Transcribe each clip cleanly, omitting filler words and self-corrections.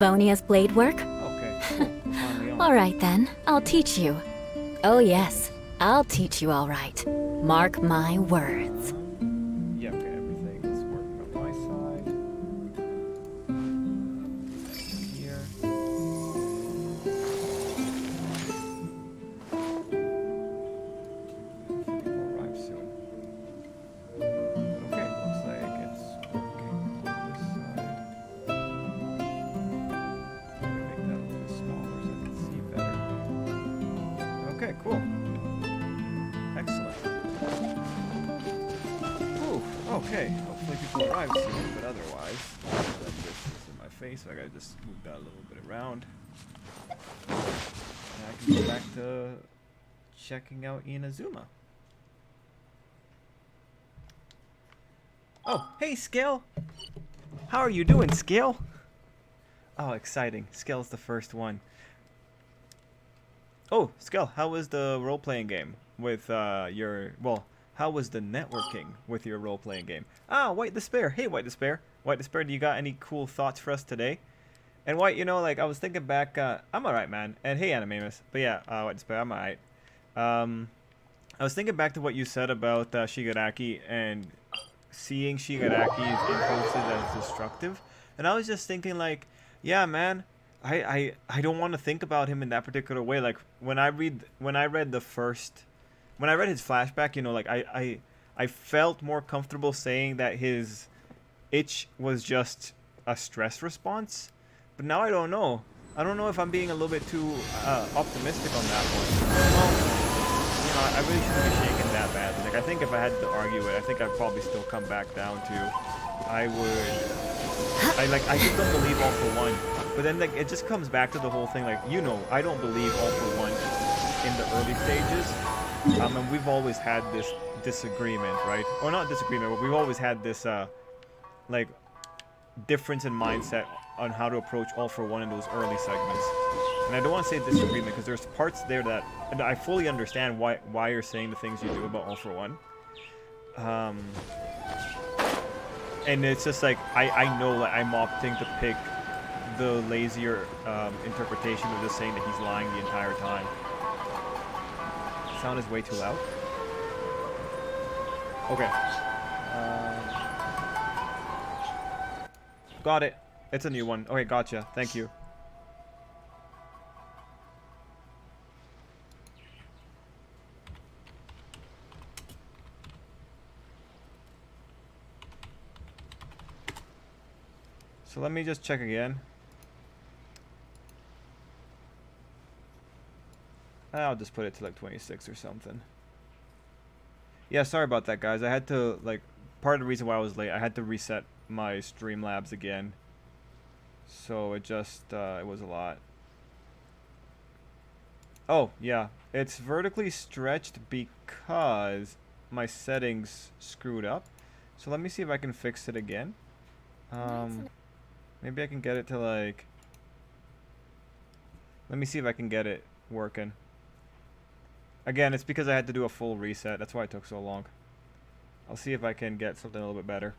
Bonia's blade work? Okay, cool. Finally on. Alright then, I'll teach you. Oh yes, I'll teach you alright. Mark my words. Yeah, okay, everything is working on my side. Here. Hopefully will arrive soon. But okay, looks like it's working on this side. Let me make that a little bit smaller so I can see better. Okay, cool. Excellent. Ooh, okay. Hopefully people arrive soon, but otherwise, this is in my face, so I gotta just move that a little bit around. And I can go back to checking out Inazuma. Oh, hey, Scale! How are you doing, Scale? Oh, exciting. Scale's the first one. Oh, Scale, how was the role-playing game with your... Well, how was the networking with your role-playing game? Ah, White Despair. Hey, White Despair. White Despair, do you got any cool thoughts for us today? And White, you know, like, I was thinking back... I'm alright, man. And hey, Animamus. But yeah, White Despair, I'm alright. I was thinking back to what you said about Shigaraki and seeing Shigaraki's impulses as destructive. And I was just thinking, like, yeah, man... I don't want to think about him in that particular way. Like when I read his flashback, you know, like I felt more comfortable saying that his itch was just a stress response. But now I don't know. I don't know if I'm being a little bit too optimistic on that one. Well, you know, I really shouldn't be shaken that badly. Like I think if I had to argue it, I think I'd probably still come back down to I just don't believe all for one. But then like, it just comes back to the whole thing, like, you know, I don't believe all for one in the early stages. And we've always had this disagreement, right? Or not disagreement, but we've always had this, like, difference in mindset on how to approach all for one in those early segments. And I don't want to say disagreement, because there's parts there that I fully understand why you're saying the things you do about all for one. And it's just like, I know that I'm opting to pick the lazier interpretation of just saying that he's lying the entire time. Sound is way too loud. Okay. Got it. It's a new one. Okay, gotcha. Thank you. So let me just check again. I'll just put it to like 26 or something. Yeah, sorry about that, guys. I had to, like, part of the reason why I was late, I had to reset my Streamlabs again. So it just, it was a lot. Oh, yeah. It's vertically stretched because my settings screwed up. So let me see if I can fix it again. Maybe I can get it to, like... Let me see if I can get it working. Again, it's because I had to do a full reset. That's why it took so long. I'll see if I can get something a little bit better.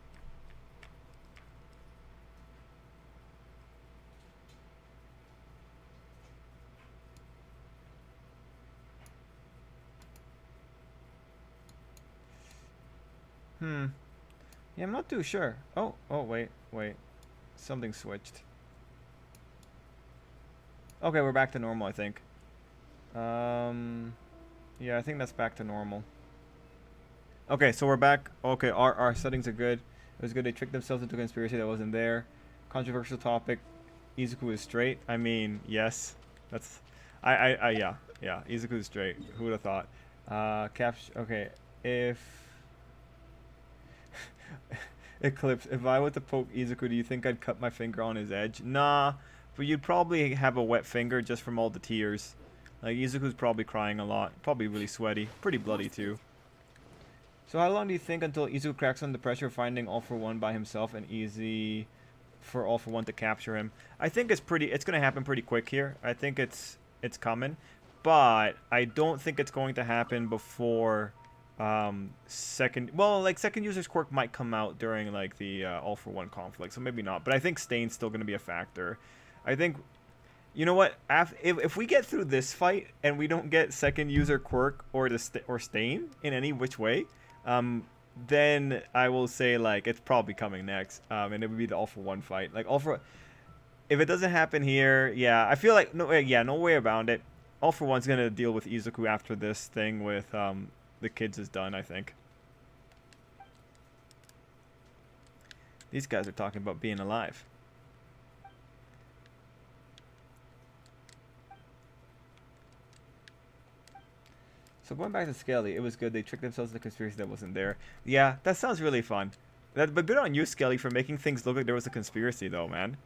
Yeah, I'm not too sure. Oh, wait. Something switched. Okay, we're back to normal, I think. Yeah, I think that's back to normal. Okay, so we're back. Okay, our settings are good. It was good. They tricked themselves into a conspiracy that wasn't there. Controversial topic. Izuku is straight. I mean, yes. That's... yeah. Izuku is straight. Who would have thought? Okay, if... Eclipse, if I were to poke Izuku, do you think I'd cut my finger on his edge? Nah, but you'd probably have a wet finger just from all the tears. Like, Izuku's probably crying a lot. Probably really sweaty. Pretty bloody, too. So how long do you think until Izuku cracks under pressure of finding All For One by himself and easy for All For One to capture him? I think it's going to happen pretty quick here. I think it's coming. But I don't think it's going to happen before second user's quirk might come out during like the All For One conflict. So maybe not. But I think Stain's still going to be a factor. I think, you know what? If we get through this fight and we don't get second user quirk or or stain in any which way, then I will say like it's probably coming next, and it would be the All for One fight. Like All for, if it doesn't happen here, yeah, I feel like no way around it. All for One's gonna deal with Izuku after this thing with the kids is done, I think. These guys are talking about being alive. So going back to Skelly, it was good. They tricked themselves into a conspiracy that wasn't there. Yeah, that sounds really fun. But good on you, Skelly, for making things look like there was a conspiracy, though, man.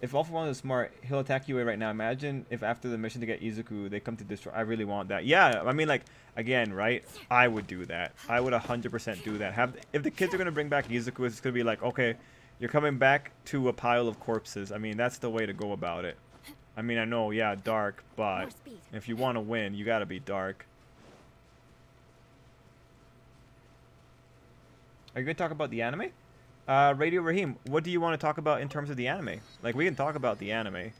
If All for One is smart, he'll attack you right now. Imagine if after the mission to get Izuku, they come to destroy. I really want that. Yeah, I mean, like, again, right? I would do that. I would 100% do that. If the kids are going to bring back Izuku, it's going to be like, okay, you're coming back to a pile of corpses. I mean, that's the way to go about it. I mean, I know, yeah, dark, but if you want to win, you got to be dark. Are you going to talk about the anime? Radio Raheem, what do you want to talk about in terms of the anime? Like, we can talk about the anime.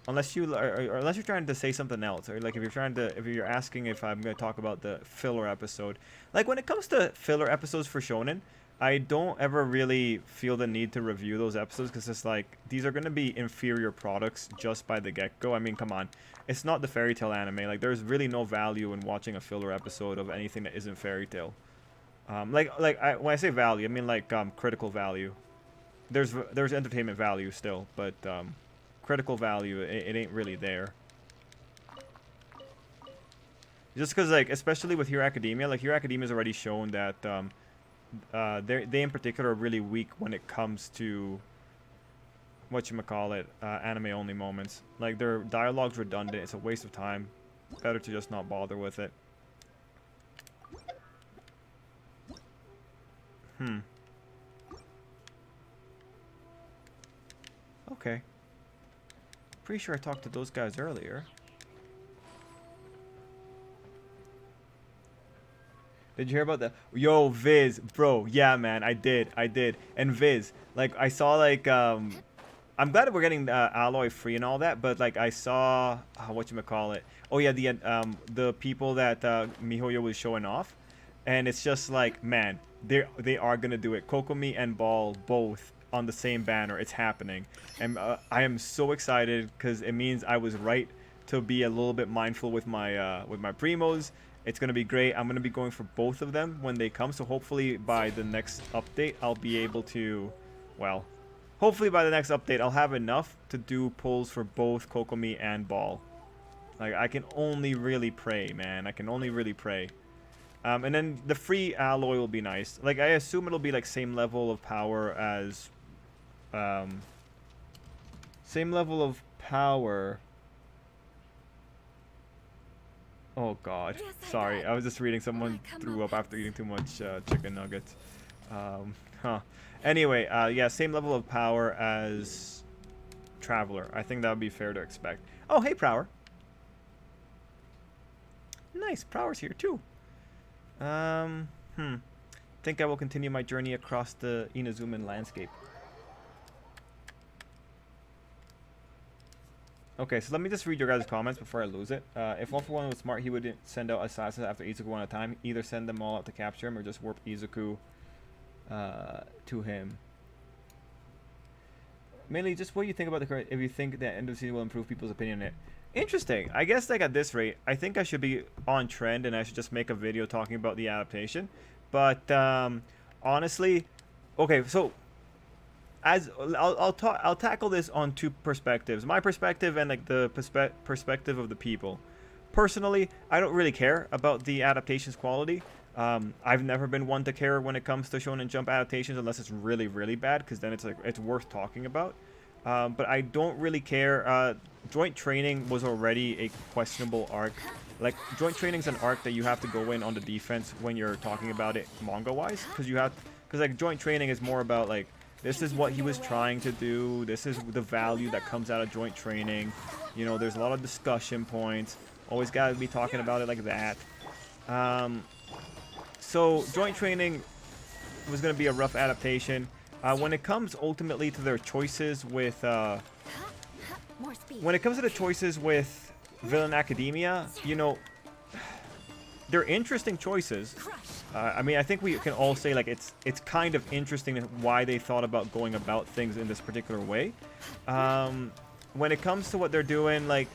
Unless unless you're trying to say something else, or like if you're asking if I'm going to talk about the filler episode. Like, when it comes to filler episodes for shonen, I don't ever really feel the need to review those episodes, because it's like, these are going to be inferior products just by the get-go. I mean, come on. It's not the Fairy Tail anime. Like, there's really no value in watching a filler episode of anything that isn't Fairy Tail. When I say value, I mean like critical value. There's entertainment value still, but critical value, it ain't really there. Just because, like, especially with Hero Academia, like Hero Academia's already shown that they in particular are really weak when it comes to whatchamacallit, anime only moments. Like, their dialogue's redundant. It's a waste of time. Better to just not bother with it. Okay. Pretty sure I talked to those guys earlier. Did you hear about the... Yo, Viz, bro. Yeah, man, I did. And Viz, like, I saw, like, I'm glad that we're getting alloy free and all that, but, like, I saw... whatchamacallit? Oh, yeah, the people that MiHoYo was showing off. And it's just like, man, they are going to do it. Kokomi and Ball both on the same banner. It's happening. And I am so excited, because it means I was right to be a little bit mindful with my primos. It's going to be great. I'm going to be going for both of them when they come. So hopefully by the next update, I'll be able to, well, hopefully by the next update, I'll have enough to do pulls for both Kokomi and Ball. Like, I can only really pray, man. I can only really pray. And then the free alloy will be nice. Like, I assume it'll be like same level of power as, same level of power. Oh god, sorry. I was just reading someone threw up after eating too much chicken nuggets. Anyway, yeah, same level of power as Traveler. I think that would be fair to expect. Oh, hey, Prower. Nice, Prower's here too. Think I will continue my journey across the Inazuman landscape. Okay, so let me just read your guys' comments before I lose it. If All for One was smart, he would send out assassins after Izuku one at a time. Either send them all out to capture him, or just warp Izuku to him. Mainly, just what you think about the current... If you think that end of season will improve people's opinion on it. Interesting. I guess, like, at this rate, I think I should be on trend, and I should just make a video talking about the adaptation. But, honestly... Okay, so... As I'll tackle this on two perspectives. My perspective and, like, the perspective of the people. Personally, I don't really care about the adaptation's quality. I've never been one to care when it comes to Shonen Jump adaptations, unless it's really, really bad, because then it's like it's worth talking about. But I don't really care. Joint Training was already a questionable arc. Like, Joint Training's an arc that you have to go in on the defense when you're talking about it manga-wise, because like Joint Training is more about like, this is what he was trying to do. This is the value that comes out of Joint Training. You know, there's a lot of discussion points. Always got to be talking about it like that. So Joint Training, was going to be a rough adaptation. When it comes ultimately to their choices with when it comes to the choices with Villain Academia, you know, they're interesting choices. I mean, I think we can all say, like, it's kind of interesting why they thought about going about things in this particular way. When it comes to what they're doing, like,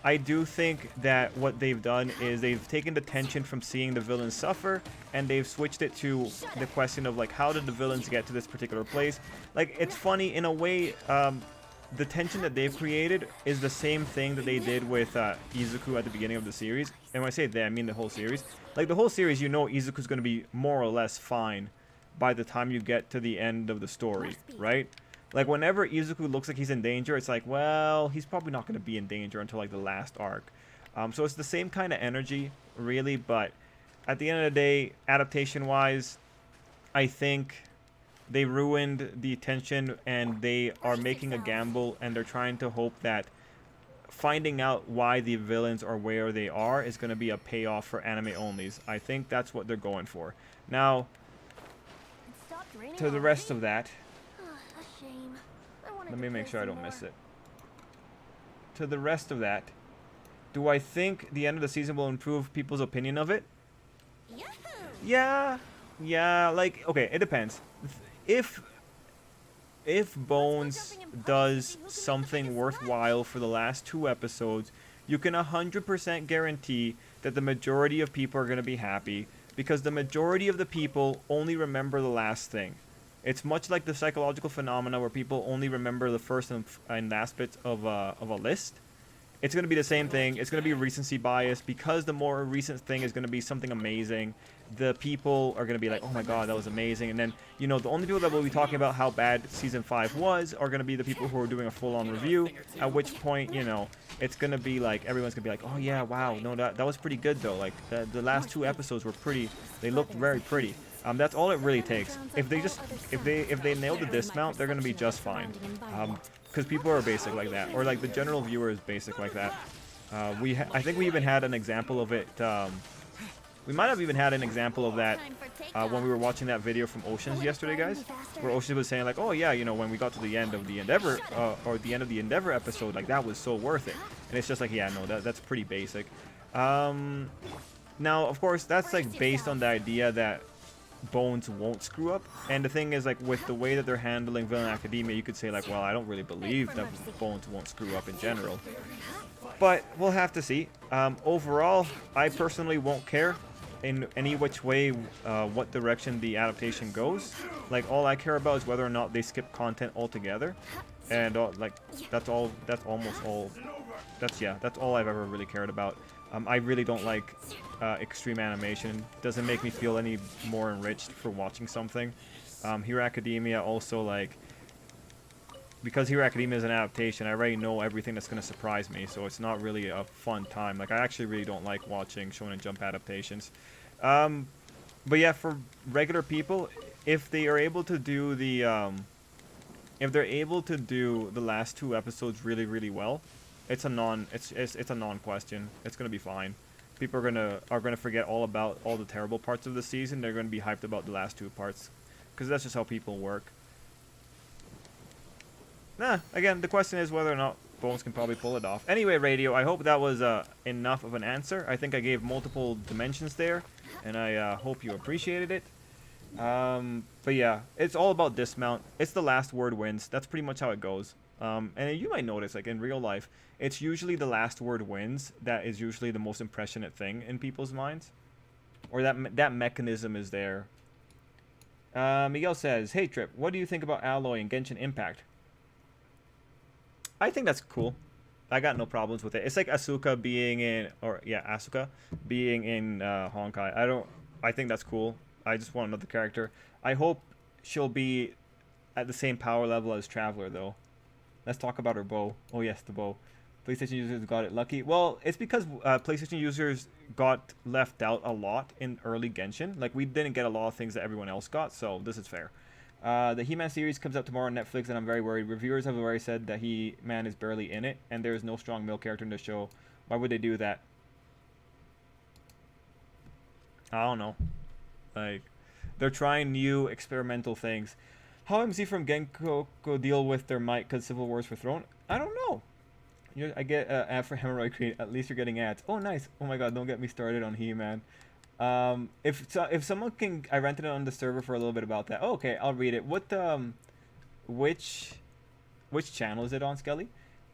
I do think that what they've done is they've taken the tension from seeing the villains suffer, and they've switched it to the question of, like, how did the villains get to this particular place? Like, it's funny, in a way, the tension that they've created is the same thing that they did with Izuku at the beginning of the series. And when I say they, I mean the whole series. Like, the whole series, you know Izuku's going to be more or less fine by the time you get to the end of the story, right? Like, whenever Izuku looks like he's in danger, it's like, well, he's probably not going to be in danger until, like, the last arc. So it's the same kind of energy, really, but at the end of the day, adaptation-wise, I think they ruined the tension, and they are making a gamble, and they're trying to hope that finding out why the villains are where they are is going to be a payoff for anime onlys. I think that's what they're going for. Now, to the rest of that, let me make sure I don't miss it. To the rest of that, do I think the end of the season will improve people's opinion of it? Yeah, like, okay, it depends. If Bones does something worthwhile for the last 2 episodes, you can 100% guarantee that the majority of people are going to be happy, because the majority of the people only remember the last thing. It's much like the psychological phenomena where people only remember the first and last bits of a list. It's going to be the same thing. It's going to be recency bias, because the more recent thing is going to be something amazing. The people are going to be like, oh my god, that was amazing. And then, you know, the only people that will be talking about how bad Season 5 was are going to be the people who are doing a full-on review, at which point, you know, it's going to be like, everyone's going to be like, oh yeah, wow, no, that was pretty good though. Like, the last 2 episodes were pretty, they looked very pretty. That's all it really takes. If they nail the dismount, they're going to be just fine. Because people are basic like that, or like the general viewer is basic like that. I think we even had an example of it. We might have even had an example of that when we were watching that video from Oceans yesterday, guys, where Oceans was saying like, oh yeah, you know, when we got to the end of the Endeavor or the end of the Endeavor episode, like that was so worth it. And it's just like, yeah, no, that's pretty basic. Now, of course, that's like based on the idea that Bones won't screw up, and the thing is, like, with the way that they're handling Villain Academia, you could say like, well, I don't really believe that Bones won't screw up in general, but we'll have to see. Overall, I personally won't care in any which way what direction the adaptation goes. Like, all I care about is whether or not they skip content altogether, and like that's all I've ever really cared about. I really don't like extreme animation. Doesn't make me feel any more enriched for watching something. Hero Academia also, like, because Hero Academia is an adaptation, I already know everything that's going to surprise me, so it's not really a fun time. Like, I actually really don't like watching Shonen Jump adaptations. But yeah, for regular people, if they are able to do the if they're able to do the last 2 episodes really, really well, it's a non-question. It's gonna be fine. People are gonna forget all about all the terrible parts of the season. They're gonna be hyped about the last 2 parts, because that's just how people work. Again, the question is whether or not Bones can probably pull it off. Anyway, Radio, I hope that was enough of an answer. I think I gave multiple dimensions there, and I hope you appreciated it. But yeah, it's all about dismount. It's the last word wins. That's pretty much how it goes. And you might notice, like, in real life, it's usually the last word wins that is usually the most impressionate thing in people's minds, or that mechanism is there. Miguel says, hey Trip, what do you think about Alloy and Genshin Impact? I think that's cool. I got no problems with it. It's like Asuka being in, Asuka being in Honkai. I think that's cool. I just want another character. I hope she'll be at the same power level as Traveler, though. Let's talk about her bow. Oh yes, the bow. PlayStation users got it lucky. Well, it's because PlayStation users got left out a lot in early Genshin. Like, we didn't get a lot of things that everyone else got, so this is fair. The He-Man series comes out tomorrow on Netflix, and I'm very worried. Reviewers have already said that He-Man is barely in it, and there is no strong male character in the show. Why would they do that? I don't know. Like, They're trying new experimental things. How MC from Genko go deal with their might because Civil Wars for Throne? I don't know. I get ad for hemorrhoid cream. At least you're getting ads. Oh, nice. Oh my god, don't get me started on He-Man. If someone can, I rented it on the server for a little bit about that. Oh, okay, I'll read it. What which channel is it on, Skelly?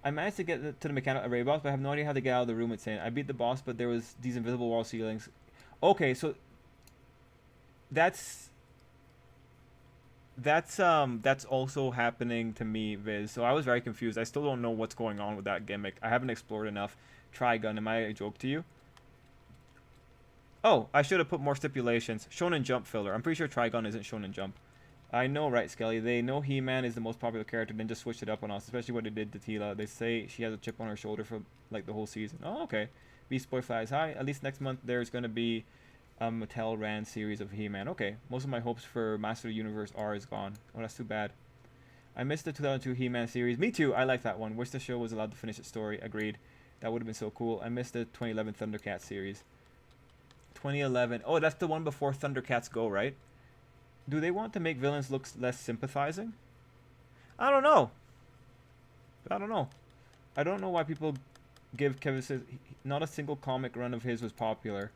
I managed to get to the mechanical array box, but I have no idea how to get out of the room it's in. I beat the boss, but there was these invisible wall ceilings. Okay, so that's also happening to me, Viz. So I was very confused. I still don't know what's going on with that gimmick. I haven't explored enough. Trigun, am I a joke to you? Oh, I should have put more stipulations. Shonen Jump filler. I'm pretty sure Trigun isn't Shonen Jump. I know, right, Skelly? They know He-Man is the most popular character, then just switched it up on us, especially what they did to Tila. They say she has a chip on her shoulder for like the whole season. Oh, okay. Beast Boy flies high. At least next month there's going to be a Mattel Ran series of He-Man. Okay. Most of my hopes for Master of the Universe R is gone. Oh, that's too bad. I missed the 2002 He-Man series. Me too. I like that one. Wish the show was allowed to finish its story. Agreed. That would have been so cool. I missed the 2011 Thundercats series. 2011. Oh, that's the one before Thundercats Go, right? Do they want to make villains look less sympathizing? I don't know. I don't know. I don't know why people give Kevin Smith... Not a single comic run of his was popular.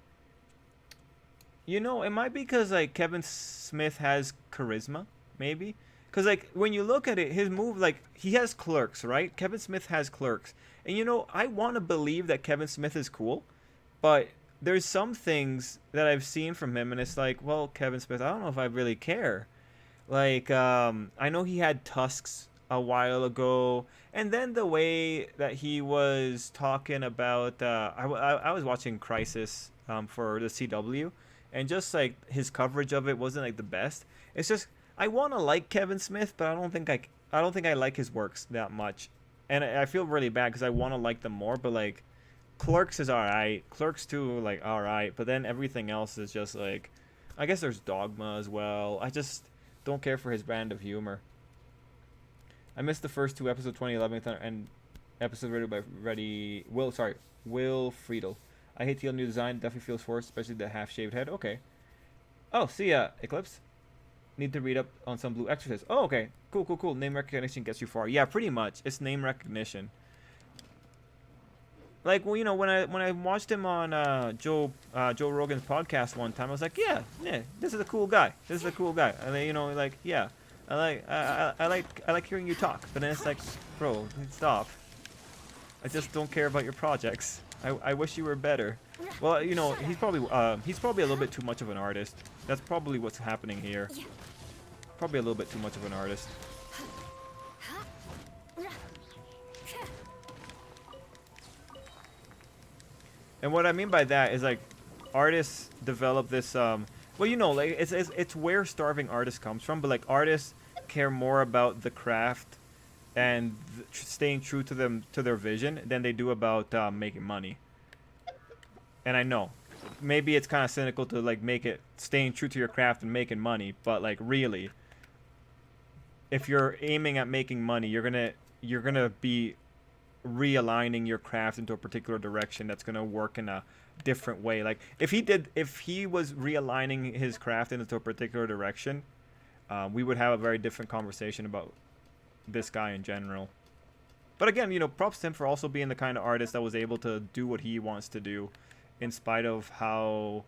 You know, it might be because, like, Kevin Smith has charisma, maybe. Because, like, when you look at it, his move, like, he has Clerks, right? Kevin Smith has Clerks. And, you know, I want to believe that Kevin Smith is cool, but there's some things that I've seen from him, and it's like, well, Kevin Smith, I don't know if I really care. Like, I know he had tusks a while ago, and then the way that he was talking about, I was watching Crisis for the CW, and just like his coverage of it wasn't like the best. It's just I want to like Kevin Smith, but I don't think I like his works that much, and I feel really bad because I want to like them more, but like Clerks is alright, Clerks 2 like alright, but then everything else is just like, I guess there's Dogma as well. I just don't care for his brand of humor. I missed the first two episodes, 2011 and episode rated by Will Friedel. I hate the new design, definitely feels forced, especially the half-shaved head. Okay. Oh, see ya, Eclipse. Need to read up on some Blue Exorcist. Oh, okay. Cool. Name recognition gets you far. Yeah, pretty much. It's name recognition. Like, well, you know, when I watched him on Joe Rogan's podcast one time, I was like, yeah, this is a cool guy. And then, you know, like, yeah, I like hearing you talk. But then it's like, bro, stop. I just don't care about your projects. I wish you were better. Well, you know, he's probably a little bit too much of an artist. That's probably what's happening here. Probably a little bit too much of an artist. And what I mean by that is, like, artists develop this well, you know, like it's where starving artists comes from, but like artists care more about the craft and staying true to their vision than they do about making money. And I know maybe it's kind of cynical to like make it staying true to your craft and making money, but like really, if you're aiming at making money, you're gonna be realigning your craft into a particular direction that's gonna work in a different way. Like if he was realigning his craft into a particular direction, we would have a very different conversation about this guy in general. But again, you know, props to him for also being the kind of artist that was able to do what he wants to do in spite of how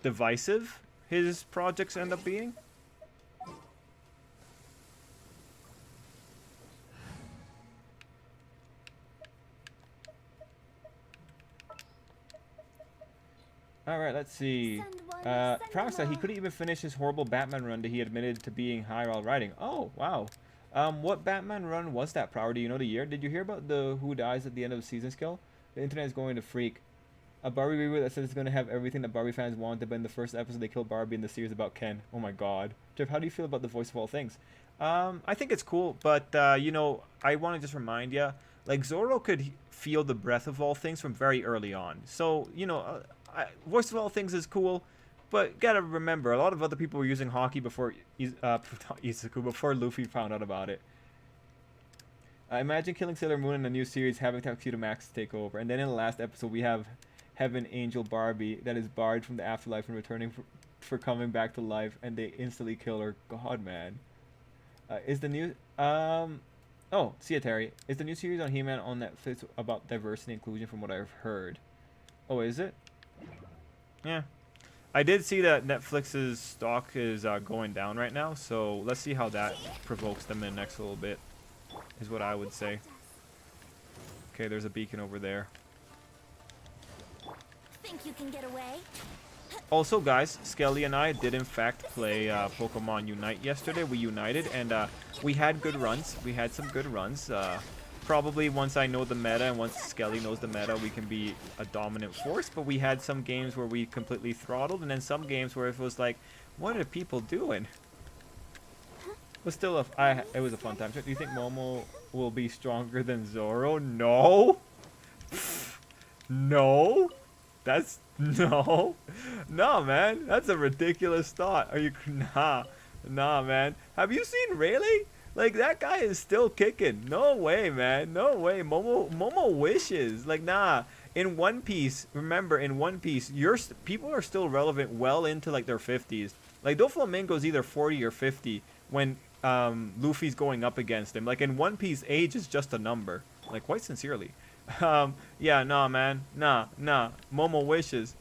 divisive his projects end up being. Alright, let's see. Travis said he couldn't even finish his horrible Batman run that he admitted to being high while writing. Oh, wow. What Batman run was that, Prower? Do you know the year? Did you hear about the who dies at the end of the season skill? The internet is going to freak. A Barbie reboot that says it's going to have everything that Barbie fans wanted, but in the first episode they killed Barbie in the series about Ken. Oh my god. Jeff, how do you feel about the voice of all things? I think it's cool, but, you know, I want to just remind you, like, Zorro could feel the breath of all things from very early on. So, you know, voice of all things is cool, but gotta remember, a lot of other people were using hockey before Izuku, before Luffy found out about it. Imagine killing Sailor Moon in a new series, having Tuxedo Max take over, and then in the last episode we have Heaven Angel Barbie that is barred from the afterlife and returning for coming back to life, and they instantly kill her. God, man. Is the new oh, see ya, Terry. Is the new series on He-Man on Netflix about diversity and inclusion? From what I've heard. Oh, is it? Yeah. I did see that Netflix's stock is going down right now, so let's see how that provokes them in the next little bit, is what I would say. Okay, there's a beacon over there. Think you can get away? Also, guys, Skelly and I did in fact play Pokemon Unite yesterday. We united, and we had good runs. We had some good runs. Probably once I know the meta and once Skelly knows the meta, we can be a dominant force. But we had some games where we completely throttled, and then some games where it was like, what are people doing? But still, it was a fun time. So do you think Momo will be stronger than Zoro? No. No. That's no. No, man. That's a ridiculous thought. Are you nah, man. Have you seen Rayleigh? Like, that guy is still kicking. No way, man. No way. Momo wishes. Like, nah. In One Piece, remember, in One Piece, people are still relevant well into, like, their 50s. Like, Doflamingo's either 40 or 50 when Luffy's going up against him. Like, in One Piece, age is just a number. Like, quite sincerely. Yeah, nah, man. Nah. Momo wishes.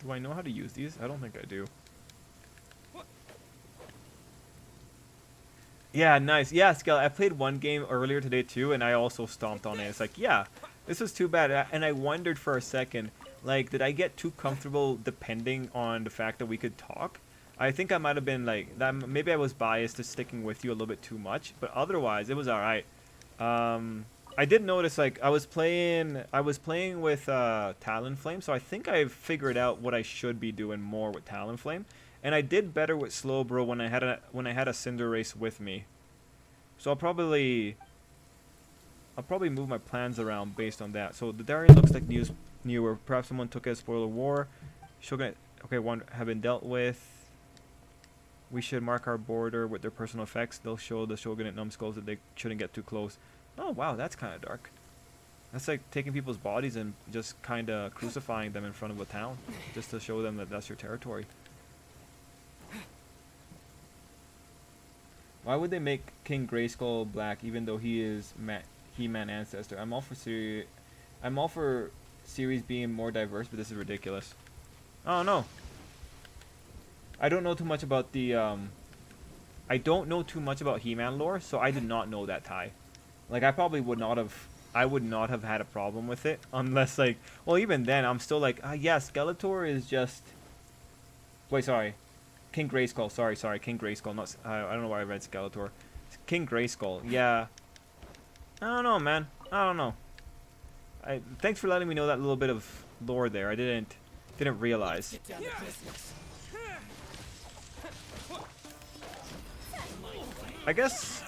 Do I know how to use these? I don't think I do. Yeah, nice. Yeah, Skell, I played one game earlier today too, and I also stomped on it. It's like, yeah, this was too bad. And I wondered for a second, like, did I get too comfortable depending on the fact that we could talk? I think I might have been like that. Maybe I was biased to sticking with you a little bit too much, but otherwise it was all right. I did notice, like, I was playing with Talonflame, so I think I figured out what I should be doing more with Talonflame, and I did better with Slowbro when I had a Cinderace with me. So I'll probably move my plans around based on that. So the Darien looks like newer. Perhaps someone took it as spoiler war. Shogun, okay, one have been dealt with. We should mark our border with their personal effects. They'll show the Shogunate numbskulls that they shouldn't get too close. Oh, wow, that's kind of dark. That's like taking people's bodies and just kind of crucifying them in front of a town. Just to show them that that's your territory. Why would they make King Grayskull black even though he is He-Man ancestor? I'm all for series being more diverse, but this is ridiculous. Oh, no. I don't know too much about the, I don't know too much about He-Man lore, so I did not know that tie. Like, I probably would not have had a problem with it, unless, like, well, even then, I'm still like, yeah, Skeletor is just, wait, sorry, King Grayskull, sorry, King Grayskull, not, I don't know why I read Skeletor. King Grayskull, yeah, I don't know, man, I don't know. Thanks for letting me know that little bit of lore there, I didn't realize. I guess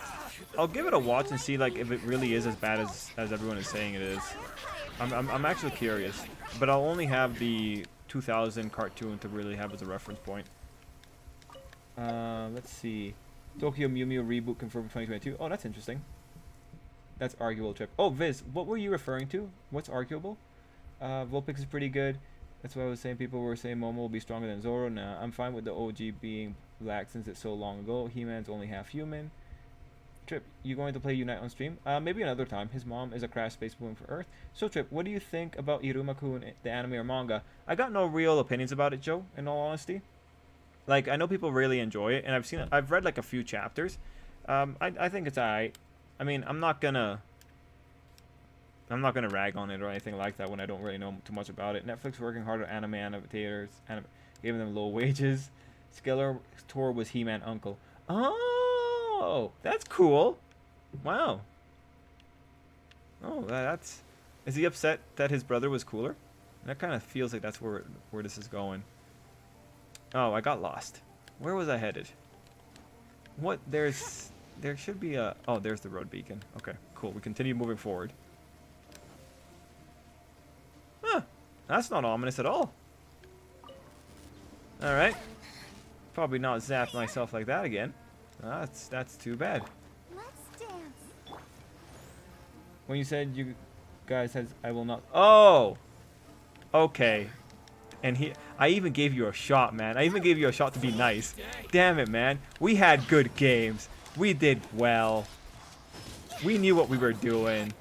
I'll give it a watch and see, like, if it really is as bad as everyone is saying it is. I'm actually curious, but I'll only have the 2000 cartoon to really have as a reference point. Let's see. Tokyo Mew Mew reboot confirmed for 2022. Oh, that's interesting. That's arguable, Trip. Oh, Viz, what were you referring to? What's arguable? Vulpix is pretty good. That's why I was saying people were saying Momo will be stronger than Zoro. Nah, I'm fine with the OG being black since it's so long ago. He-Man's only half human. Trip, you going to play Unite on stream? Maybe another time. His mom is a crash space moving for Earth. So, Trip, what do you think about Iruma-kun, the anime or manga? I got no real opinions about it, Joe, in all honesty. Like, I know people really enjoy it, and I've read, like, a few chapters. I think it's alright. I mean, I'm not gonna rag on it or anything like that when I don't really know too much about it. Netflix working hard on anime animators, giving them low wages. Skeletor was He-Man uncle. Oh, that's cool. Wow. Oh, that's... Is he upset that his brother was cooler? That kind of feels like that's where this is going. Oh, I got lost. Where was I headed? What? There should be a... Oh, there's the road beacon. Okay, cool. We continue moving forward. Huh. That's not ominous at all. Alright. Probably not zap myself like that again. That's too bad. Let's do When you said you guys said I will not. Oh, okay. And I even gave you a shot, man. I even gave you a shot to be nice. Damn it, man. We had good games. We did well. We knew what we were doing.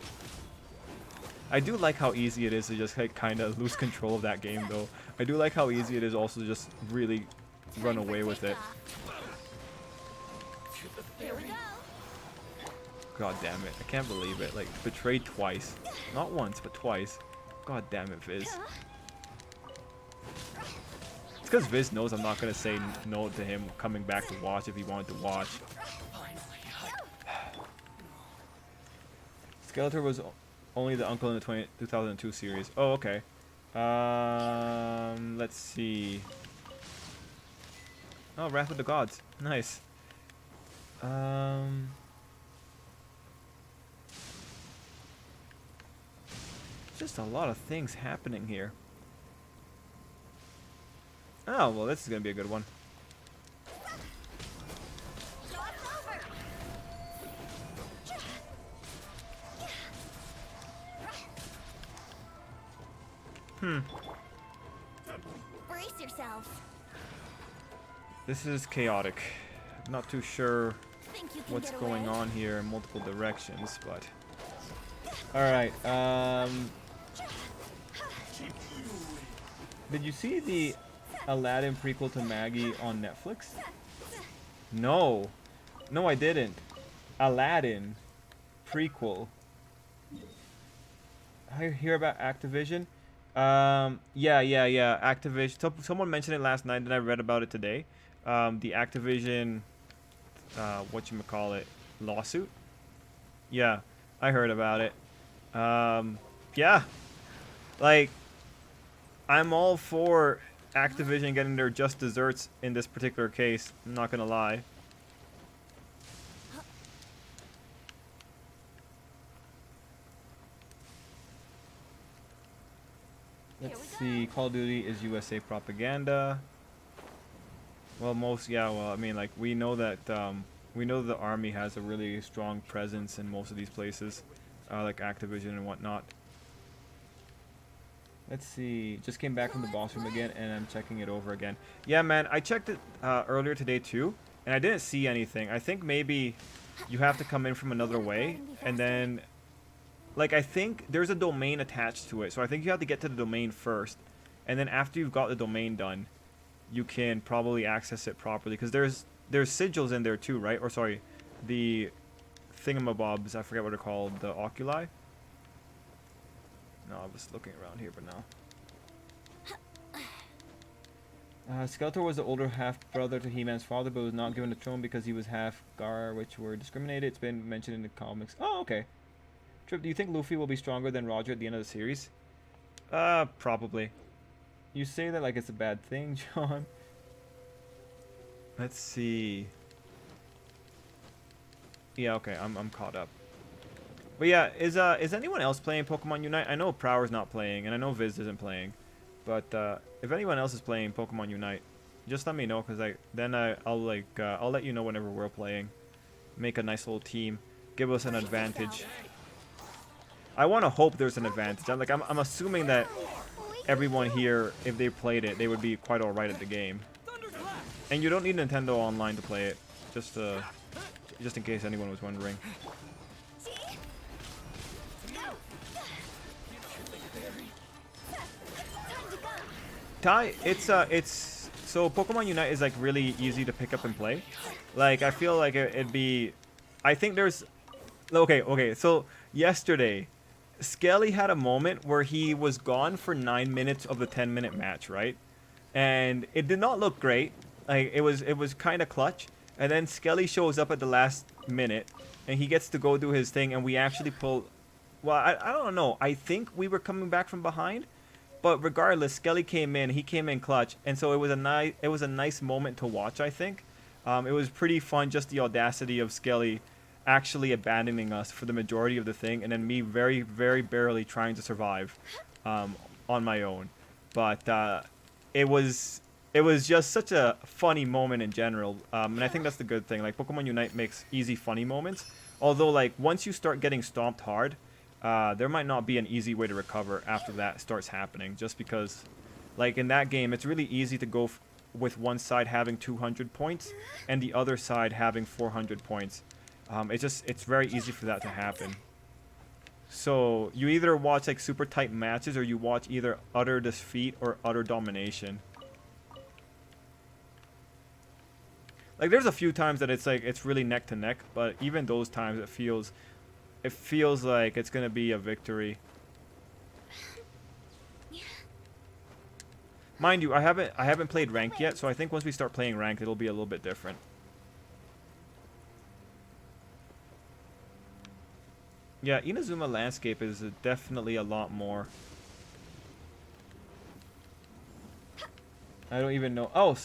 I do like how easy it is to just like kind of lose control of that game, though. I do like how easy it is also to just really run away with it. God damn it. I can't believe it. Like, betrayed twice. Not once, but twice. God damn it, Viz. It's because Viz knows I'm not going to say no to him coming back to watch if he wanted to watch. Skeletor was only the uncle in the 2002 series. Oh, okay. Let's see. Oh, Wrath of the Gods. Nice. Just a lot of things happening here. Oh, well, this is going to be a good one. Brace yourselves. This is chaotic. I'm not too sure Think you can what's get going away? on here in multiple directions, but... Alright, did you see the Aladdin prequel to Maggie on Netflix? No. No, I didn't. Aladdin prequel. I hear about Activision. Yeah. Activision. Someone mentioned it last night, and I read about it today. The Activision, whatchamacallit, lawsuit. Yeah, I heard about it. Yeah, like, I'm all for Activision getting their just desserts in this particular case. I'm not gonna lie. Let's see. Call of Duty is USA propaganda. Well, I mean, like, we know that the army has a really strong presence in most of these places, like Activision and whatnot. Let's see. Just came back from the boss room again, and I'm checking it over again. Yeah, man, I checked it earlier today too, and I didn't see anything. I think maybe you have to come in from another way, and then, like, I think there's a domain attached to it, so I think you have to get to the domain first, and then after you've got the domain done, you can probably access it properly, because there's sigils in there too, right? Or sorry, the thingamabobs, I forget what they're called, the oculi. No, I was looking around here, but no. Skeletor was the older half-brother to He-Man's father, but was not given the throne because he was half Gar, which were discriminated. It's been mentioned in the comics. Oh, okay. Trip, do you think Luffy will be stronger than Roger at the end of the series? Probably. You say that like it's a bad thing, John. Let's see. Yeah, okay, I'm caught up. But yeah, is anyone else playing Pokemon Unite? I know Prower's not playing, and I know Viz isn't playing. But if anyone else is playing Pokemon Unite, just let me know, because I'll let you know whenever we're playing. Make a nice little team. Give us an advantage. I want to hope there's an advantage. I'm assuming that everyone here, if they played it, they would be quite alright at the game. And you don't need Nintendo Online to play it. Just in case anyone was wondering. Ty, it's so Pokemon Unite is like really easy to pick up and play. Like, I feel like it'd be, I think there's, okay, so yesterday, Skelly had a moment where he was gone for 9 minutes of the 10-minute match, right? And it did not look great. Like, it was kind of clutch. And then Skelly shows up at the last minute, and he gets to go do his thing, and we actually pull. Well, I don't know. I think we were coming back from behind, but regardless, Skelly came in. He came in clutch, and so it was a nice moment to watch. I think it was pretty fun, just the audacity of Skelly actually abandoning us for the majority of the thing, and then me very, very barely trying to survive on my own. But it was just such a funny moment in general, and I think that's the good thing. Like, Pokemon Unite makes easy, funny moments. Although, like, once you start getting stomped hard, there might not be an easy way to recover after that starts happening, just because, like in that game, it's really easy to go with one side having 200 points and the other side having 400 points. It's very easy for that to happen. So you either watch like super tight matches, or you watch either utter defeat or utter domination. Like there's a few times that it's like it's really neck to neck, but even those times it feels like it's gonna be a victory. Mind you, I haven't played ranked yet, so I think once we start playing ranked, it'll be a little bit different. Yeah, Inazuma landscape is definitely a lot more. I don't even know. Oh,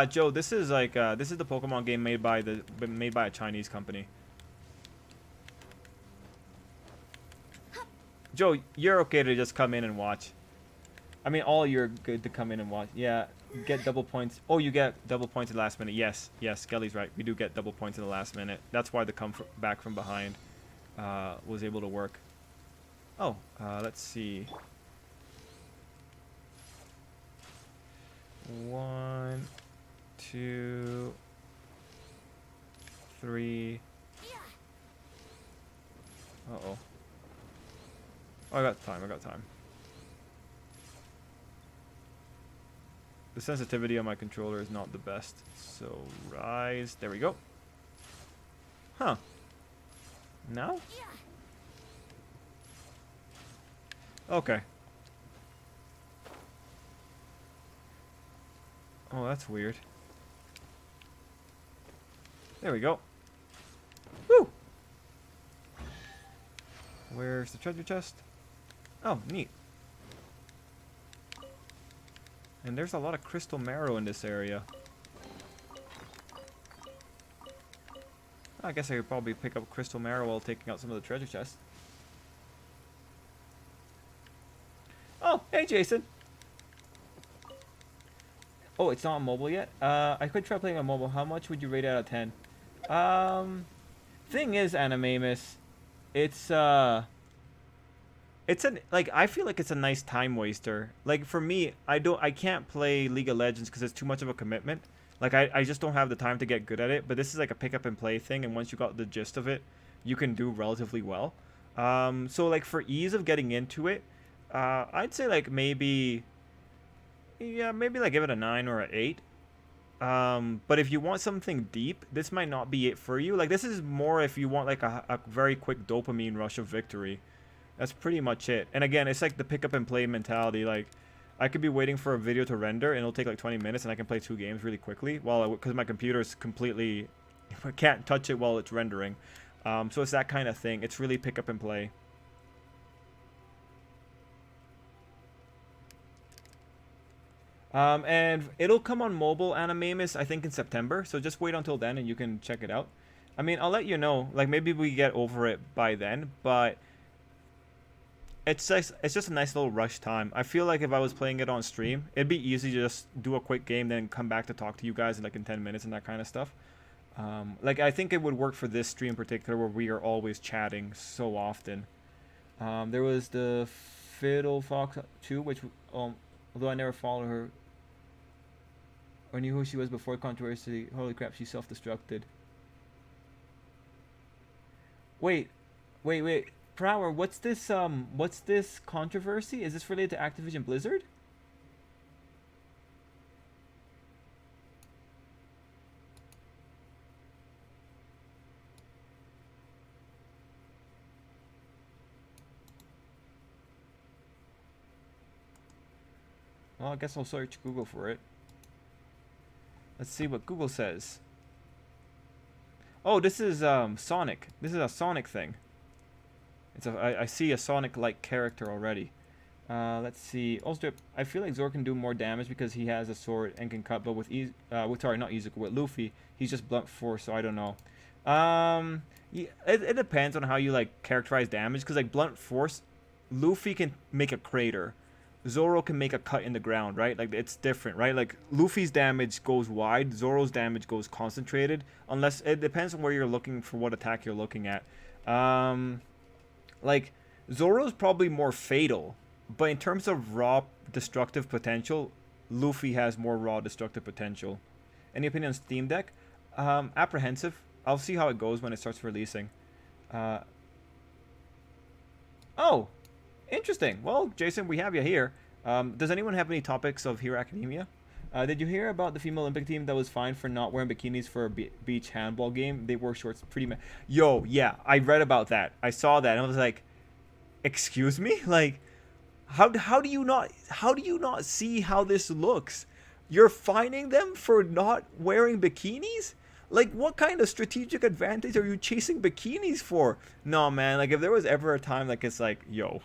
Joe, this is like this is the Pokemon game made by a Chinese company. Joe, you're okay to just come in and watch. I mean, all you're good to come in and watch. Yeah, get double points. Oh, you get double points in the last minute. Yes, yes, Skelly's right. We do get double points in the last minute. That's why the back from behind was able to work. Oh, let's see. 1, 2, 3. Uh-oh. Oh, I got time. I got time. The sensitivity on my controller is not the best. So, rise. There we go. Huh. Now? Okay. Oh, that's weird. There we go. Woo! Where's the treasure chest? Oh, neat. And there's a lot of crystal marrow in this area. I guess I could probably pick up crystal marrow while taking out some of the treasure chests. Oh, hey Jason! Oh, it's not on mobile yet? I could try playing on mobile. How much would you rate it out of 10? Thing is, Animamus, it's like, I feel like it's a nice time waster. Like, for me, I can't play League of Legends because it's too much of a commitment. Like, I just don't have the time to get good at it. But this is like a pick up and play thing, and once you got the gist of it, you can do relatively well. So, like, for ease of getting into it, I'd say, like, maybe... Yeah, maybe like give it a 9 or an 8. But if you want something deep, this might not be it for you. Like, this is more if you want like a very quick dopamine rush of victory. That's pretty much it. And again, it's like the pick up and play mentality. Like, I could be waiting for a video to render and it'll take like 20 minutes and I can play 2 games really quickly because my computer is completely... I can't touch it while it's rendering. So it's that kind of thing. It's really pick up and play. And it'll come on mobile, Animamus, I think in September. So just wait until then and you can check it out. I mean, I'll let you know. Like, maybe we get over it by then. But it's just a nice little rush time. I feel like if I was playing it on stream, it'd be easy to just do a quick game, then come back to talk to you guys in like in 10 minutes and that kind of stuff. Like, I think it would work for this stream in particular where we are always chatting so often. There was the Fiddle Fox 2, which, although I never followed her or knew who she was before controversy. Holy crap, she self-destructed. Wait. Prower, what's this controversy? Is this related to Activision Blizzard? Well, I guess I'll search Google for it. Let's see what Google says. Oh, this is Sonic. This is a Sonic thing. I see a Sonic-like character already. Let's see. Also, I feel like Zoro can do more damage because he has a sword and can cut. But with sorry, not Izuku, with Luffy, he's just blunt force. So I don't know. Yeah, it depends on how you like characterize damage. Because like blunt force, Luffy can make a crater. Zoro can make a cut in the ground, right? Like, it's different, right? Like, Luffy's damage goes wide, Zoro's damage goes concentrated, unless it depends on where you're looking for what attack you're looking at. Like, Zoro's probably more fatal, but in terms of raw destructive potential, Luffy has more raw destructive potential. Any opinion on Steam Deck? Apprehensive. I'll see how it goes when it starts releasing. Uh, oh, interesting. Well, Jason, we have you here. Does anyone have any topics of Hero Academia? Did you hear about the female Olympic team that was fined for not wearing bikinis for a beach handball game? They wore shorts pretty much. Yo, yeah, I read about that. I saw that and I was like, excuse me? Like, how do you not see how this looks? You're fining them for not wearing bikinis? Like, what kind of strategic advantage are you chasing bikinis for? No, man, like, if there was ever a time like it's like, yo,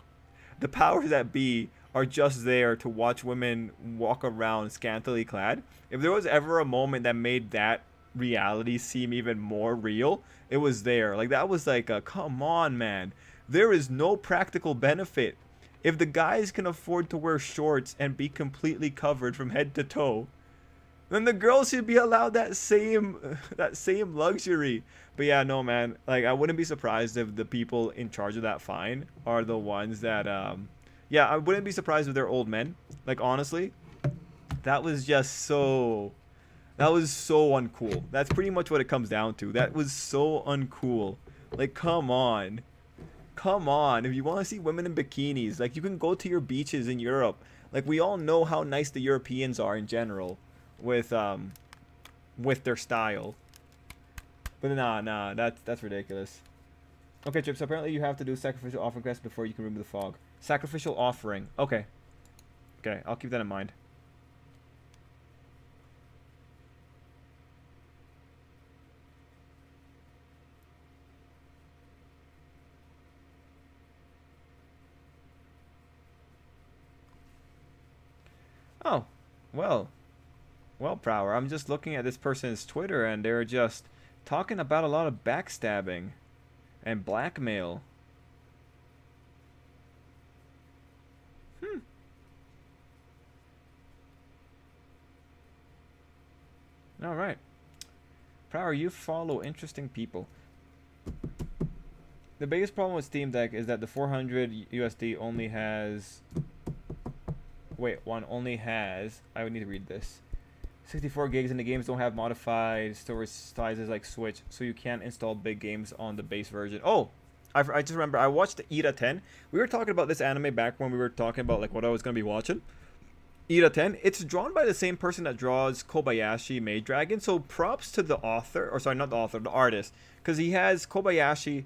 the powers that be are just there to watch women walk around scantily clad. If there was ever a moment that made that reality seem even more real, it was there. Like, that was like a, come on, man. There is no practical benefit. If the guys can afford to wear shorts and be completely covered from head to toe, then the girls should be allowed that same luxury. But yeah, no, man. Like, I wouldn't be surprised if the people in charge of that fine are the ones that yeah, I wouldn't be surprised if they're old men. Like, honestly, that was just so uncool. That's pretty much what it comes down to. That was so uncool. Like, come on. Come on. If you want to see women in bikinis, like, you can go to your beaches in Europe. Like, we all know how nice the Europeans are in general with their style. But nah, that's ridiculous. Okay, Chips, apparently you have to do sacrificial offering quest before you can remove the fog. Sacrificial offering. Okay. Okay, I'll keep that in mind. Oh, well. Well, Prower, I'm just looking at this person's Twitter and they're just talking about a lot of backstabbing and blackmail. All right. Prower, you follow interesting people. The biggest problem with Steam Deck is that the 400 USD only has... Wait, one only has... I would need to read this. 64 gigs, and the games don't have modified storage sizes like Switch, so you can't install big games on the base version. Oh! I just remember, I watched Ida 10. We were talking about this anime back when we were talking about like what I was going to be watching. Ida 10, it's drawn by the same person that draws Kobayashi Maid Dragon, so props to the author, or sorry, not the author, the artist, because he has Kobayashi,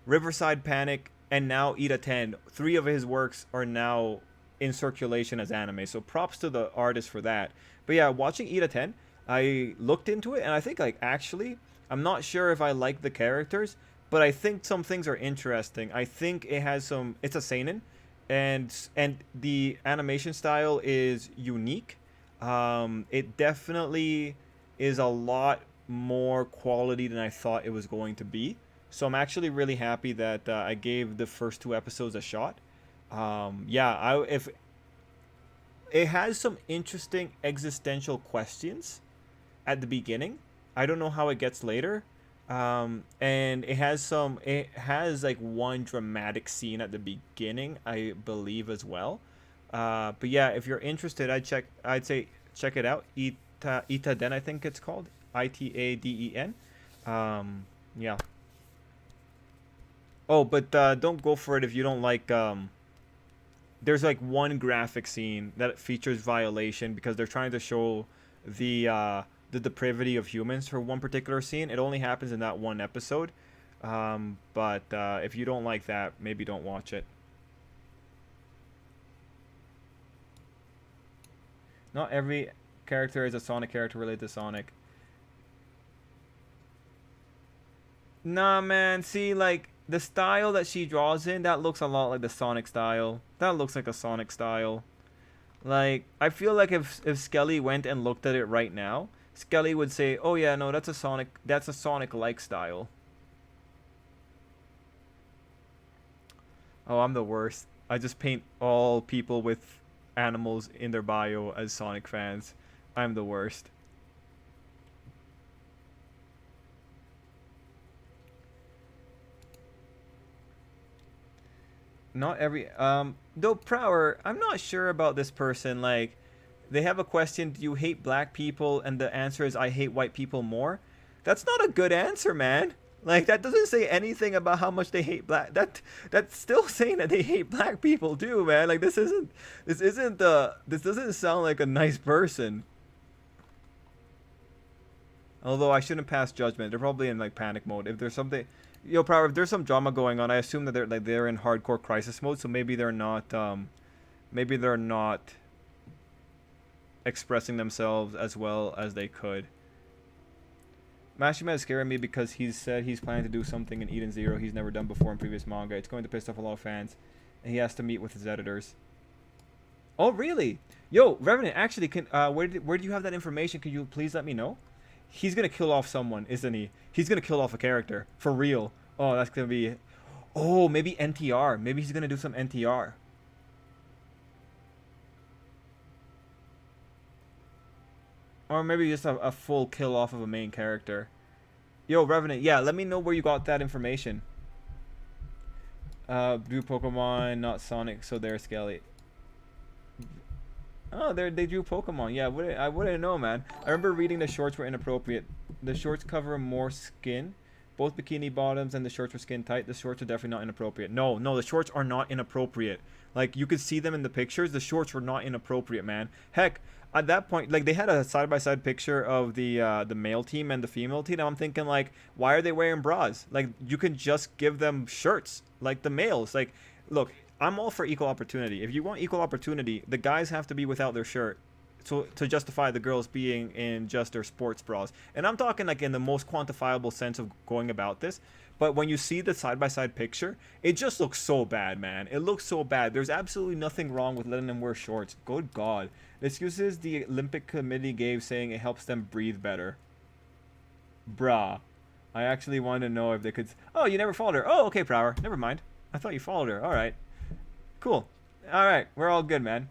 Riverside Panic, and now Ida 10. 3 of his works are now in circulation as anime, so props to the artist for that. But yeah, watching Ida 10, I looked into it, and I think, like, actually, I'm not sure if I like the characters, but I think some things are interesting. I think it has some, it's a seinen, and the animation style is unique. It definitely is a lot more quality than I thought it was going to be. So I'm actually really happy that I gave the first 2 episodes a shot. Yeah, if it has some interesting existential questions at the beginning. I don't know how it gets later. And it has like one dramatic scene at the beginning, I believe, as well. But yeah, if you're interested, I'd say check it out. Itaden, I think it's called. Itaden. Yeah. Oh, but don't go for it if you don't like there's like one graphic scene that features violation because they're trying to show the depravity of humans for one particular scene. It only happens in that one episode. But if you don't like that, maybe don't watch it. Not every character is a Sonic character related to Sonic. Nah, man. See, like, the style that she draws in, that looks a lot like the Sonic style. That looks like a Sonic style. Like, I feel like if Skelly went and looked at it right now, Skelly would say, "Oh yeah, no, that's a Sonic-like style." Oh, I'm the worst. I just paint all people with animals in their bio as Sonic fans. I'm the worst. Not every though Prower, I'm not sure about this person. Like, they have a question, do you hate black people? And the answer is I hate white people more. That's not a good answer, man. Like, that doesn't say anything about how much they hate black. That's still saying that they hate black people too, man. Like, this doesn't sound like a nice person. Although I shouldn't pass judgment. They're probably in like panic mode. If there's something, yo, Prower, if there's some drama going on, I assume that they're in hardcore crisis mode. So maybe they're not expressing themselves as well as they could. Mashima is scaring me because he said he's planning to do something in Eden Zero he's never done before in previous manga. It's going to piss off a lot of fans, and he has to meet with his editors. Oh, really? Yo, Revenant, actually, where do you have that information? Could you please let me know? He's gonna kill off someone, isn't he? He's gonna kill off a character. For real. Oh, that's gonna be... Oh, maybe NTR. Maybe he's gonna do some NTR. Or maybe just a full kill off of a main character. Yo, Revenant, yeah, let me know where you got that information. Do Pokemon, not Sonic, so they're Skelly. Oh, they drew Pokemon. Yeah, I wouldn't know, man. I remember reading the shorts were inappropriate. The shorts cover more skin. Both bikini bottoms and the shorts were skin tight. The shorts are definitely not inappropriate. No, the shorts are not inappropriate. Like, you could see them in the pictures. The shorts were not inappropriate, man. Heck, at that point, like, they had a side-by-side picture of the male team and the female team. And I'm thinking, like, why are they wearing bras? Like, you can just give them shirts, like the males. Like, look, I'm all for equal opportunity. If you want equal opportunity, the guys have to be without their shirt to justify the girls being in just their sports bras. And I'm talking like in the most quantifiable sense of going about this. But when you see the side-by-side picture, it just looks so bad, man. It looks so bad. There's absolutely nothing wrong with letting them wear shorts. Good God. The excuses the Olympic Committee gave saying it helps them breathe better. Bruh. I actually wanted to know if they could... Oh, you never followed her. Oh, okay, Prower. Never mind. I thought you followed her. All right. Cool. Alright, we're all good, man.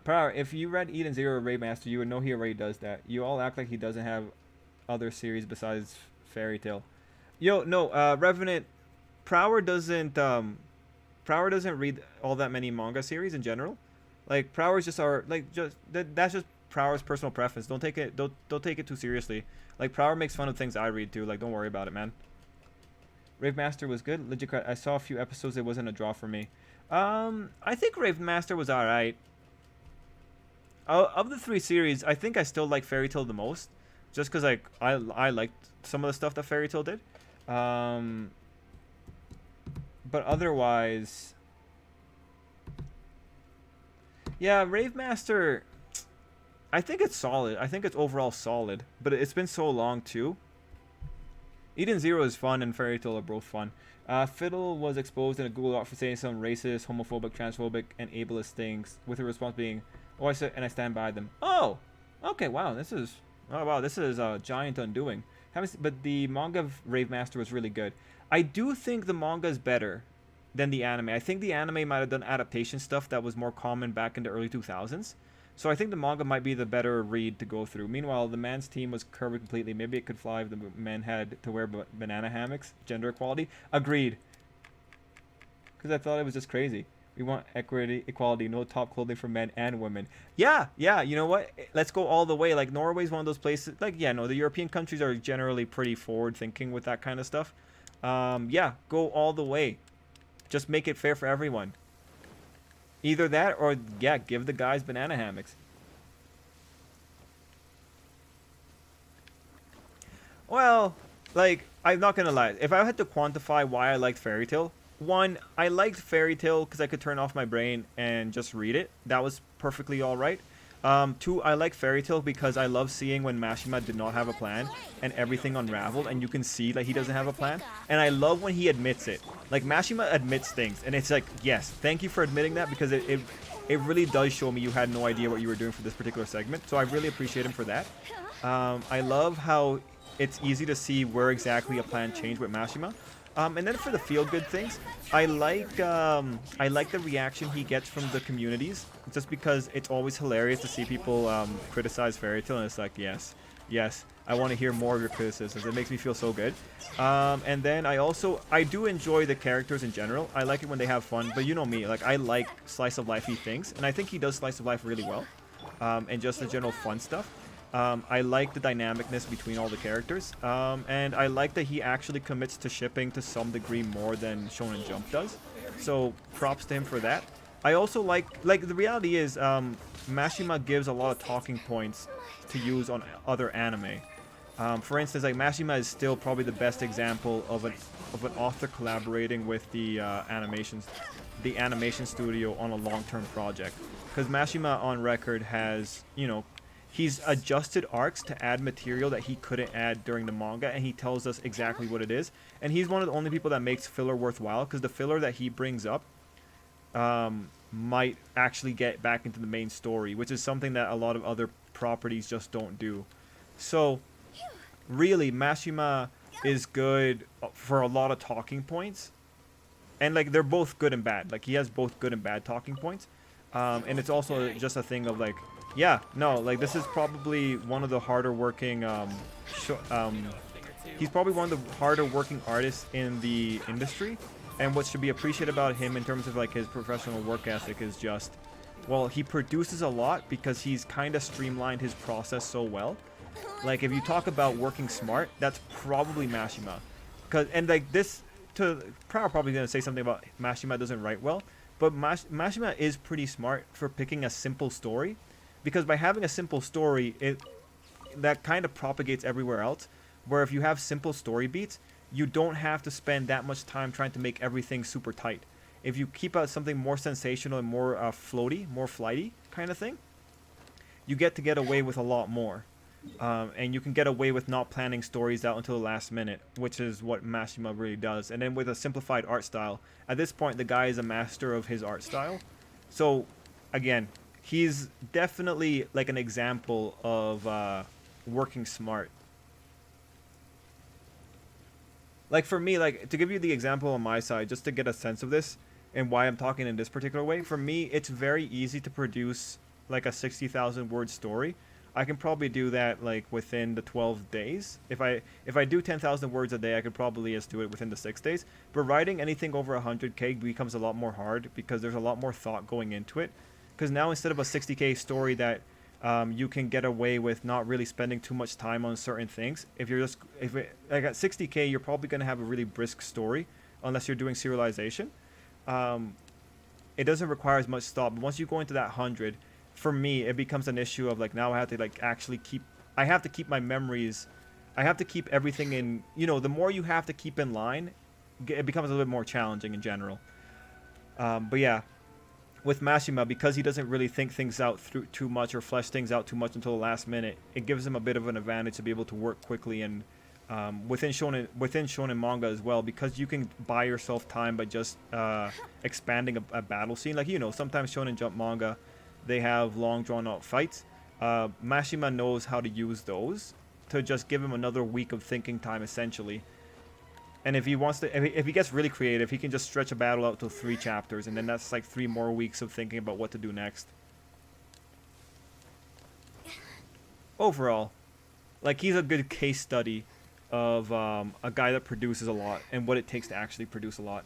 Prower, if you read Eden Zero or Raid Master, you would know he already does that. You all act like he doesn't have other series besides Fairy Tail. Yo, no, Revenant, Prower doesn't read all that many manga series in general. Like, Prower's just that's just Prower's personal preference. Don't take it too seriously. Like, Prower makes fun of things I read too. Like, don't worry about it, man. Rave Master was good. Legit, I saw a few episodes. It wasn't a draw for me. I think Rave Master was alright. Of the three series, I think I still like Fairy Tail the most. Just because I liked some of the stuff that Fairy Tail did. But otherwise... Yeah, Rave Master... I think it's solid. I think it's overall solid. But it's been so long too. Eden Zero is fun and Fairy Tail are both fun. Fiddle was exposed in a Google Doc for saying some racist, homophobic, transphobic, and ableist things, with the response being, "Oh, I said, and I stand by them." Oh, okay, wow, this is a giant undoing. But the manga of Rave Master was really good. I do think the manga is better than the anime. I think the anime might have done adaptation stuff that was more common back in the early 2000s. So I think the manga might be the better read to go through. Meanwhile, the man's team was covered completely. Maybe it could fly if the men had to wear banana hammocks. Gender equality. Agreed. Because I thought it was just crazy. We want equality, no top clothing for men and women. Yeah, you know what? Let's go all the way. Like, Norway's one of those places. Like, yeah, no, the European countries are generally pretty forward-thinking with that kind of stuff. Yeah, go all the way. Just make it fair for everyone. Either that or, yeah, give the guys banana hammocks. Well, like, I'm not gonna lie. If I had to quantify why I liked Fairy Tail, one, I liked Fairy Tail because I could turn off my brain and just read it. That was perfectly alright. Two, I like Fairy Tail because I love seeing when Mashima did not have a plan and everything unraveled and you can see like he doesn't have a plan. And I love when he admits it. Like, Mashima admits things and it's like, yes, thank you for admitting that, because it really does show me you had no idea what you were doing for this particular segment. So I really appreciate him for that. I love how it's easy to see where exactly a plan changed with Mashima. And then for the feel-good things, I like the reaction he gets from the communities, just because it's always hilarious to see people criticize Fairy Tail, and it's like, yes, Yes, I want to hear more of your criticisms. It makes me feel so good. And then I do enjoy the characters in general. I like it when they have fun, but you know me, like I like slice of lifey things, and I think he does slice of life really well. And just the general fun stuff. I like the dynamicness between all the characters, and I like that he actually commits to shipping to some degree more than Shonen Jump does. So props to him for that. I also like the reality is Mashima gives a lot of talking points to use on other anime. For instance, like Mashima is still probably the best example of an author collaborating with the animation studio on a long-term project. Because Mashima on record has, he's adjusted arcs to add material that he couldn't add during the manga, and he tells us exactly what it is. And he's one of the only people that makes filler worthwhile, because the filler that he brings up might actually get back into the main story, which is something that a lot of other properties just don't do. So really, Mashima is good for a lot of talking points, and like they're both good and bad. Like he has both good and bad talking points, and it's also just a thing of like, yeah, no, like this is probably one of the harder working he's probably one of the harder working artists in the industry. And what should be appreciated about him in terms of like his professional work ethic is just, well, he produces a lot because he's kind of streamlined his process so well. Like if you talk about working smart, that's probably Mashima. And like this, probably going to say something about Mashima doesn't write well, but Mashima is pretty smart for picking a simple story, because by having a simple story, that kind of propagates everywhere else. Where if you have simple story beats, you don't have to spend that much time trying to make everything super tight. If you keep out something more sensational and more floaty, more flighty kind of thing, you get away with a lot more. And you can get away with not planning stories out until the last minute, which is what Mashima really does. And then with a simplified art style, at this point the guy is a master of his art style. So again, he's definitely like an example of working smart. Like for me, like to give you the example on my side, just to get a sense of this and why I'm talking in this particular way, for me, it's very easy to produce like a 60,000 word story. I can probably do that like within the 12 days. If I do 10,000 words a day, I could probably just do it within the 6 days. But writing anything over 100k becomes a lot more hard because there's a lot more thought going into it. Because now instead of a 60k story that you can get away with not really spending too much time on certain things. Like at 60k, you're probably going to have a really brisk story, unless you're doing serialization. It doesn't require as much thought, but once you go into that 100, for me, it becomes an issue of like, now I have to like actually I have to keep my memories, I have to keep everything in, the more you have to keep in line, it becomes a little bit more challenging in general. But yeah. With Mashima, because he doesn't really think things out through too much or flesh things out too much until the last minute, it gives him a bit of an advantage to be able to work quickly and within shonen manga as well, because you can buy yourself time by just expanding a battle scene. Like sometimes Shonen Jump manga, they have long drawn out fights. Mashima knows how to use those to just give him another week of thinking time essentially. And if he wants to, if he gets really creative, he can just stretch a battle out to 3 chapters, and then that's like 3 more weeks of thinking about what to do next. Overall, like he's a good case study of a guy that produces a lot and what it takes to actually produce a lot.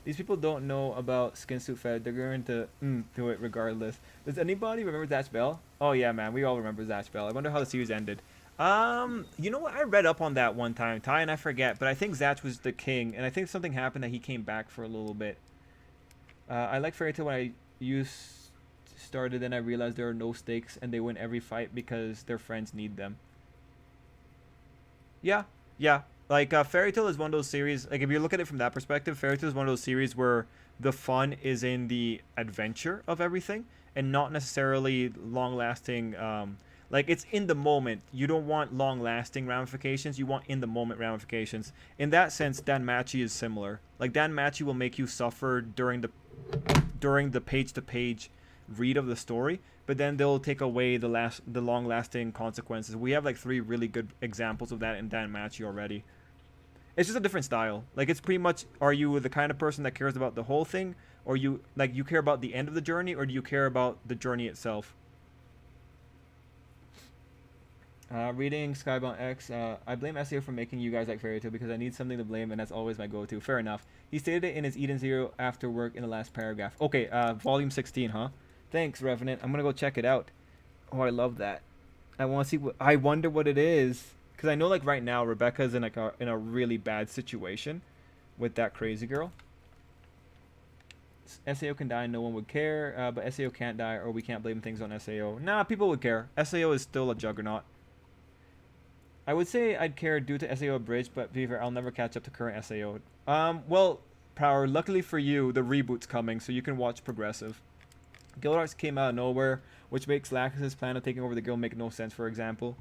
These people don't know about Skin Suit Fed. They're going to do it regardless. Does anybody remember Zatch Bell? Oh yeah, man, we all remember Zatch Bell. I wonder how the series ended. You know what? I read up on that one time, Ty, and I forget, but I think Zatch was the king, and I think something happened that he came back for a little bit. I like Fairy Tail when I started, then I realized there are no stakes, and they win every fight because their friends need them. Yeah. Like, Fairy Tail is one of those series, like, if you look at it from that perspective, Fairy Tail is one of those series where the fun is in the adventure of everything, and not necessarily long-lasting, like, it's in the moment. You don't want long-lasting ramifications. You want in-the-moment ramifications. In that sense, Danmachi is similar. Like, Danmachi will make you suffer during the page-to-page read of the story, but then they'll take away the long-lasting consequences. We have, like, 3 really good examples of that in Danmachi already. It's just a different style. Like, it's pretty much, are you the kind of person that cares about the whole thing, or you care about the end of the journey, or do you care about the journey itself? Reading Skybound X, I blame SEO for making you guys like Fairy Tail because I need something to blame and that's always my go-to. Fair enough. He stated it in his Eden Zero after work in the last paragraph. Okay, volume 16, huh? Thanks, Revenant. I'm gonna go check it out. Oh, I love that. I want to see what. I wonder what it is because I know like right now Rebecca's in like in a really bad situation with that crazy girl. SAO can die, no one would care, but SAO can't die, or we can't blame things on SAO. Nah, people would care. SAO is still a juggernaut. I would say I'd care due to SAO Bridge, but Beaver, I'll never catch up to current SAO. Well, Power, luckily for you, the reboot's coming, so you can watch Progressive. Guild Arts came out of nowhere, which makes Laxus's plan of taking over the guild make no sense, for example.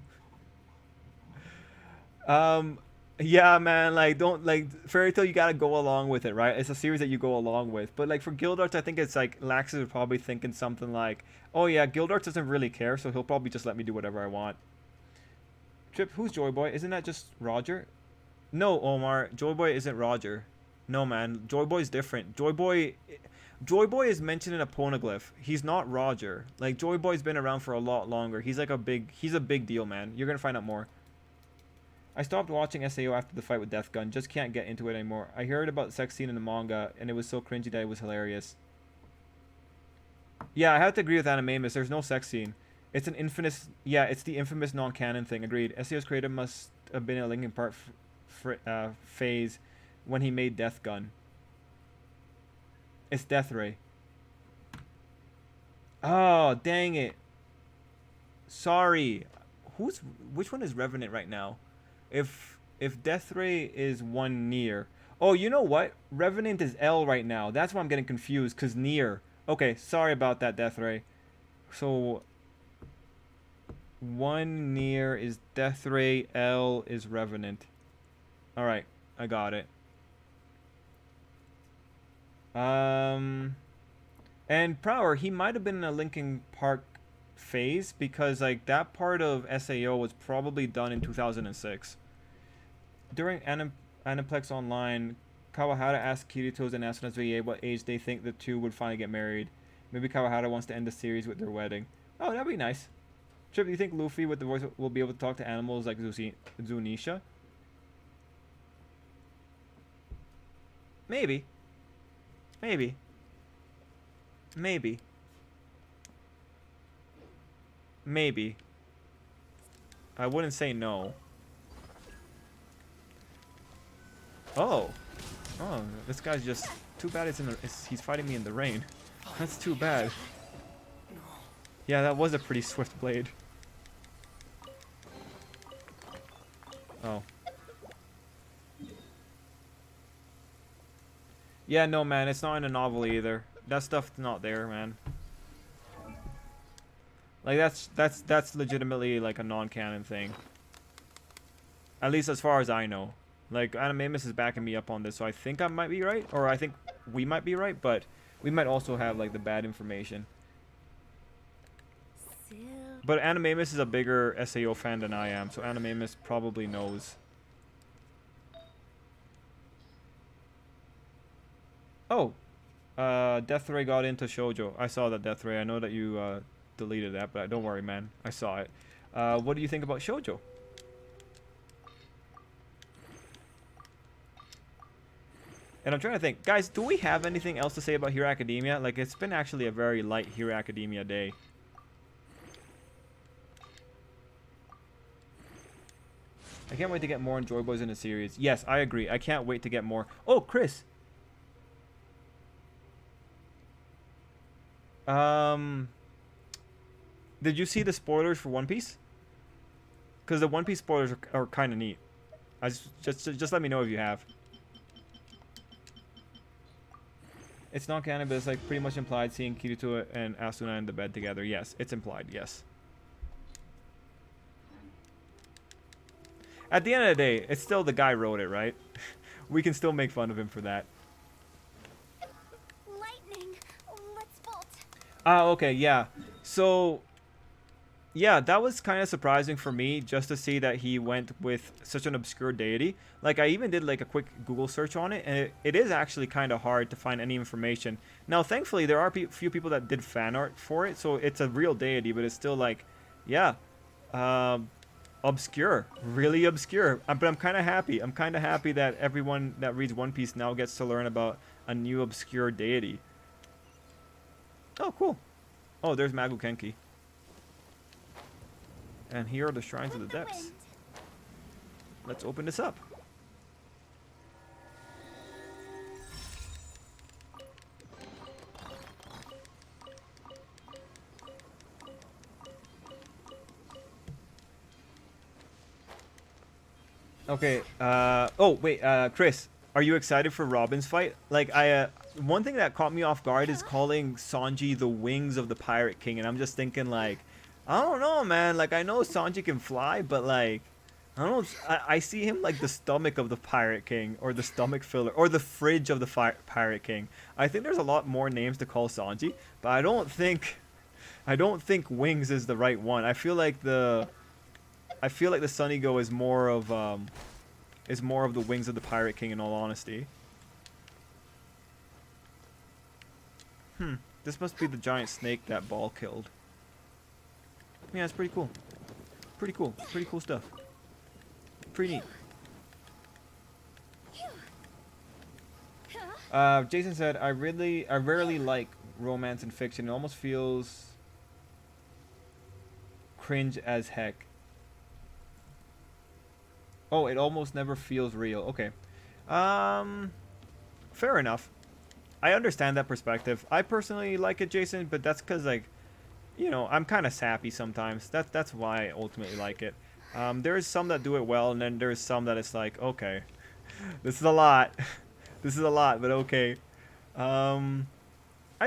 Yeah, man, like, don't, like, Fairy Tail, you gotta go along with it, right? It's a series that you go along with. But, like, for Guild Arts, I think it's, like, Laxus is probably thinking something like, oh, yeah, Guild Arts doesn't really care, so he'll probably just let me do whatever I want. Trip, who's Joy Boy? Isn't that just Roger? No, Omar, Joy Boy isn't Roger. No, man, Joy Boy's different. Joy Boy is mentioned in a poneglyph. He's not Roger. Like, Joy Boy's been around for a lot longer. He's like he's a big deal, man. You're gonna find out more. I stopped watching SAO after the fight with Death Gun. Just can't get into it anymore. I heard about the sex scene in the manga, and it was so cringy that it was hilarious. Yeah, I have to agree with Animamus. There's no sex scene. It's an infamous... Yeah, it's the infamous non-canon thing. Agreed. SAO's creator must have been in a Linkin Park phase when he made Death Gun. It's Death Ray. Oh, dang it. Sorry. Which one is Revenant right now? If Death Ray is one near. Oh, you know what? Revenant is L right now. That's why I'm getting confused, because near. Okay, sorry about that, Death Ray. So, one near is Death Ray, L is Revenant. Alright, I got it. And Prower, he might have been in a Linkin Park phase, because like that part of SAO was probably done in 2006. During Aniplex Online, Kawahara asked Kirito's and Asuna's VA what age they think the two would finally get married. Maybe Kawahara wants to end the series with their wedding. Oh, that'd be nice. Trip, do you think Luffy with the voice will be able to talk to animals like Zunisha? Maybe. Maybe. Maybe. Maybe. I wouldn't say no. Oh. Oh, this guy's just... Too bad he's fighting me in the rain. That's too bad. Yeah, that was a pretty swift blade. Oh. Yeah, no, man, it's not in a novel either. That stuff's not there, man. Like, that's legitimately, like, a non-canon thing. At least as far as I know. Like, Animamus is backing me up on this, so I think I might be right. Or I think we might be right, but we might also have, like, the bad information. But Animamus is a bigger SAO fan than I am, so Animamus probably knows. Oh! Death Ray got into Shoujo. I saw that, Death Ray. I know that you, deleted that, but don't worry, man. I saw it. What do you think about Shoujo? And I'm trying to think. Guys, do we have anything else to say about Hero Academia? Like, it's been actually a very light Hero Academia day. I can't wait to get more on Joy Boys in the series. Yes, I agree. I can't wait to get more. Oh, Chris! Did you see the spoilers for One Piece? Because the One Piece spoilers are kind of neat. Just let me know if you have. It's not canon, but it's like pretty much implied seeing Kirito and Asuna in the bed together. Yes, it's implied, yes. At the end of the day, it's still the guy wrote it, right? We can still make fun of him for that. Lightning. Let's bolt. Ah, okay, yeah. So, yeah, that was kind of surprising for me just to see that he went with such an obscure deity. Like, I even did like a quick Google search on it, and it is actually kind of hard to find any information. Now, thankfully, there are a few people that did fan art for it, so it's a real deity, but it's still like, yeah. obscure, really obscure. But I'm kind of happy. I'm kind of happy that everyone that reads One Piece now gets to learn about a new obscure deity. Oh, cool. Oh, there's Magu Kenki. And here are the Shrines of the Depths. Let's open this up. Okay, oh, wait, Chris, are you excited for Robin's fight? Like, one thing that caught me off guard is calling Sanji the wings of the Pirate King, and I'm just thinking, like, I don't know, man, like, I know Sanji can fly, but, like, I don't know, I see him like the stomach of the Pirate King, or the stomach filler, or the fridge of the Pirate King. I think there's a lot more names to call Sanji, but I don't think wings is the right one. I feel like the Sun Ego is more of the wings of the Pirate King, in all honesty. This must be the giant snake that Ball killed. Yeah, it's pretty cool. Pretty cool. Pretty cool stuff. Pretty neat. Jason said, I rarely like romance and fiction. It almost feels cringe as heck. Oh, it almost never feels real. Okay. Fair enough. I understand that perspective. I personally like it, Jason, but that's because, like, you know, I'm kind of sappy sometimes. That's why I ultimately like it. There's some that do it well, and then there's some that it's like, okay, this is a lot. This is a lot, but okay. I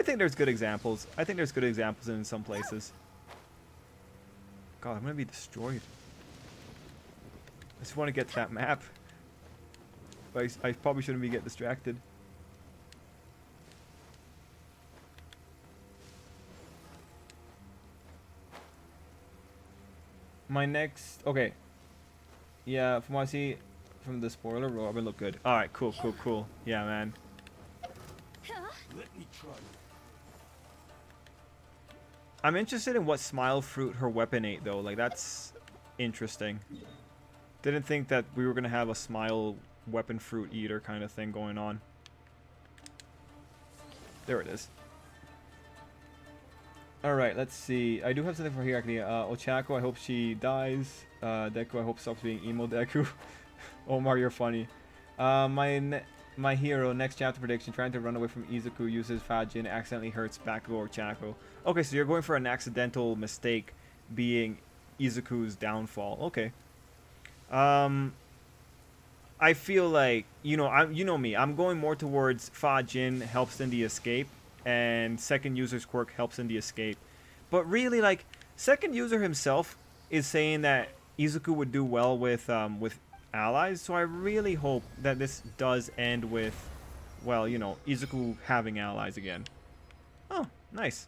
think there's good examples. I think there's good examples in some places. God, I'm gonna be destroyed. I just want to get to that map. But I probably shouldn't be getting distracted. My next... Okay. Yeah, from what I see from the spoiler, Robin look good. Alright, cool, cool, cool. Yeah, man. Let me try. I'm interested in what smile fruit her weapon ate, though. Like, that's interesting. Didn't think that we were going to have a smile weapon fruit eater kind of thing going on. There it is. Alright, let's see. I do have something for Hierarchy. Ochako, I hope she dies. Deku, I hope stops being emo Deku. Omar, you're funny. My hero, next chapter prediction, trying to run away from Izuku, uses Fajin, accidentally hurts Bakugo or Chako. Okay, so you're going for an accidental mistake being Izuku's downfall. Okay. I feel like, you know me, I'm going more towards Fajin helps in the escape, and second user's quirk helps in the escape. But really, like, second user himself is saying that Izuku would do well with allies, so I really hope that this does end with, well, you know, Izuku having allies again. Oh, nice.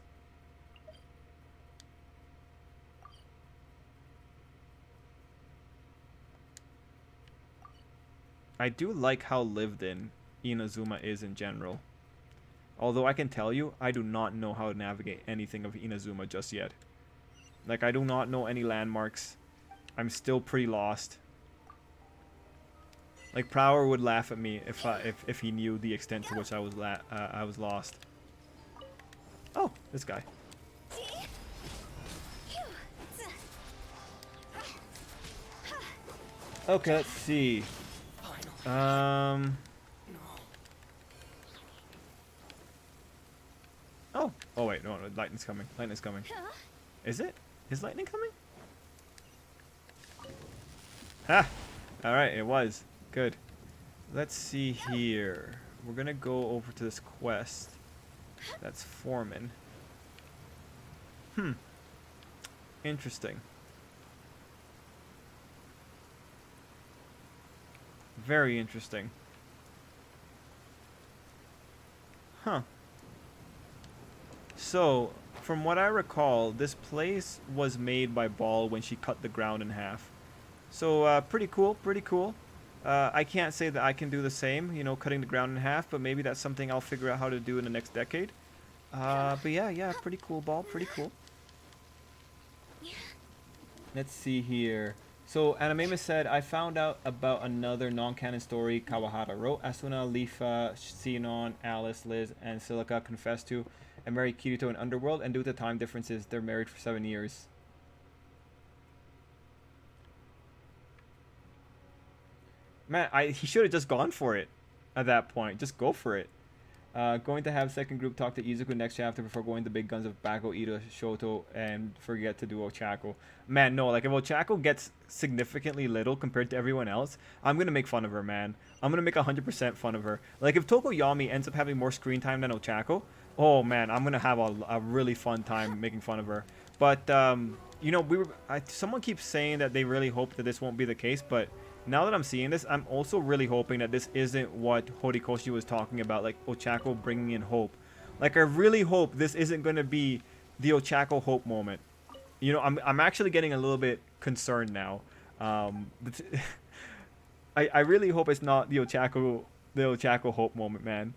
I do like how lived in Inazuma is in general. Although I can tell you, I do not know how to navigate anything of Inazuma just yet. Like, I do not know any landmarks. I'm still pretty lost. Like, Prower would laugh at me if he knew the extent to which I was lost. Oh, this guy. Okay, let's see. Oh. Oh wait, no, lightning's coming. Lightning's coming. Is it? Is lightning coming? Ha! Alright, it was. Good. Let's see here. We're gonna go over to this quest. That's Foreman. Interesting. Very interesting. Huh. So, from what I recall, this place was made by Ball when she cut the ground in half. So, pretty cool, pretty cool. I can't say that I can do the same, you know, cutting the ground in half, but maybe that's something I'll figure out how to do in the next decade. But yeah, pretty cool, Ball, pretty cool. Let's see here. So Animamus said, I found out about another non-canon story Kawahara wrote. Asuna, Lifa, Sinon, Alice, Liz, and Silica confessed to and married Kirito in Underworld, and due to time differences, they're married for 7 years. Man, he should have just gone for it at that point. Just go for it. Going to have second group talk to Izuku next chapter before going to big guns of Bago, Ida, Shoto, and forget to do Ochako. Man, no, like if Ochako gets significantly little compared to everyone else, I'm going to make fun of her, man. I'm going to make 100% fun of her. Like if Tokoyami ends up having more screen time than Ochako, oh man, I'm going to have a really fun time making fun of her. But, you know, someone keeps saying that they really hope that this won't be the case, but now that I'm seeing this, I'm also really hoping that this isn't what Horikoshi was talking about, like Ochako bringing in hope. Like, I really hope this isn't going to be the Ochako hope moment. You know, I'm actually getting a little bit concerned now. I really hope it's not the Ochako hope moment, man.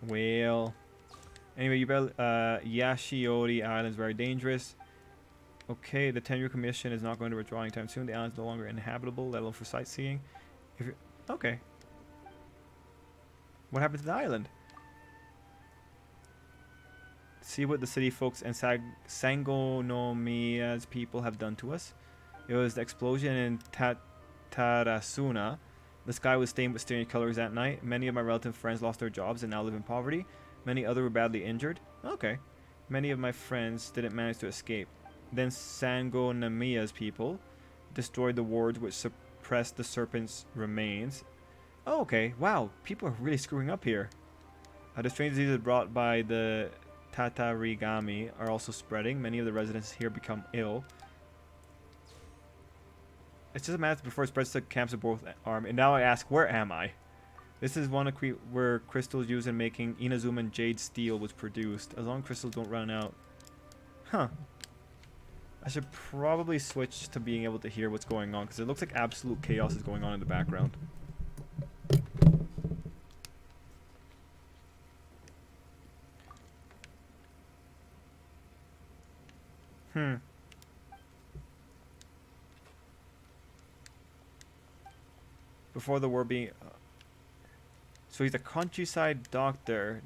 Well, anyway, you better, Yashiori Island is very dangerous. Okay, the Tenryu Commission is not going to withdraw anytime soon. The island is no longer inhabitable, let alone for sightseeing. Okay. What happened to the island? See what the city folks and Sangonomiya's people have done to us. It was the explosion in Tarasuna. The sky was stained with strange colors at night. Many of my relative friends lost their jobs and now live in poverty. Many others were badly injured. Okay. Many of my friends didn't manage to escape. Then Sangonomiya's people destroyed the wards which suppressed the serpent's remains. Oh, okay. Wow, people are really screwing up here. The strange diseases brought by the Tatarigami are also spreading. Many of the residents here become ill. It's just a matter before it spreads to camps of both arms. And now I ask, where am I? This is one where crystals used in making Inazuman Jade Steel was produced. As long as crystals don't run out. Huh. I should probably switch to being able to hear what's going on, because it looks like absolute chaos is going on in the background. Before the war being... so he's a countryside doctor.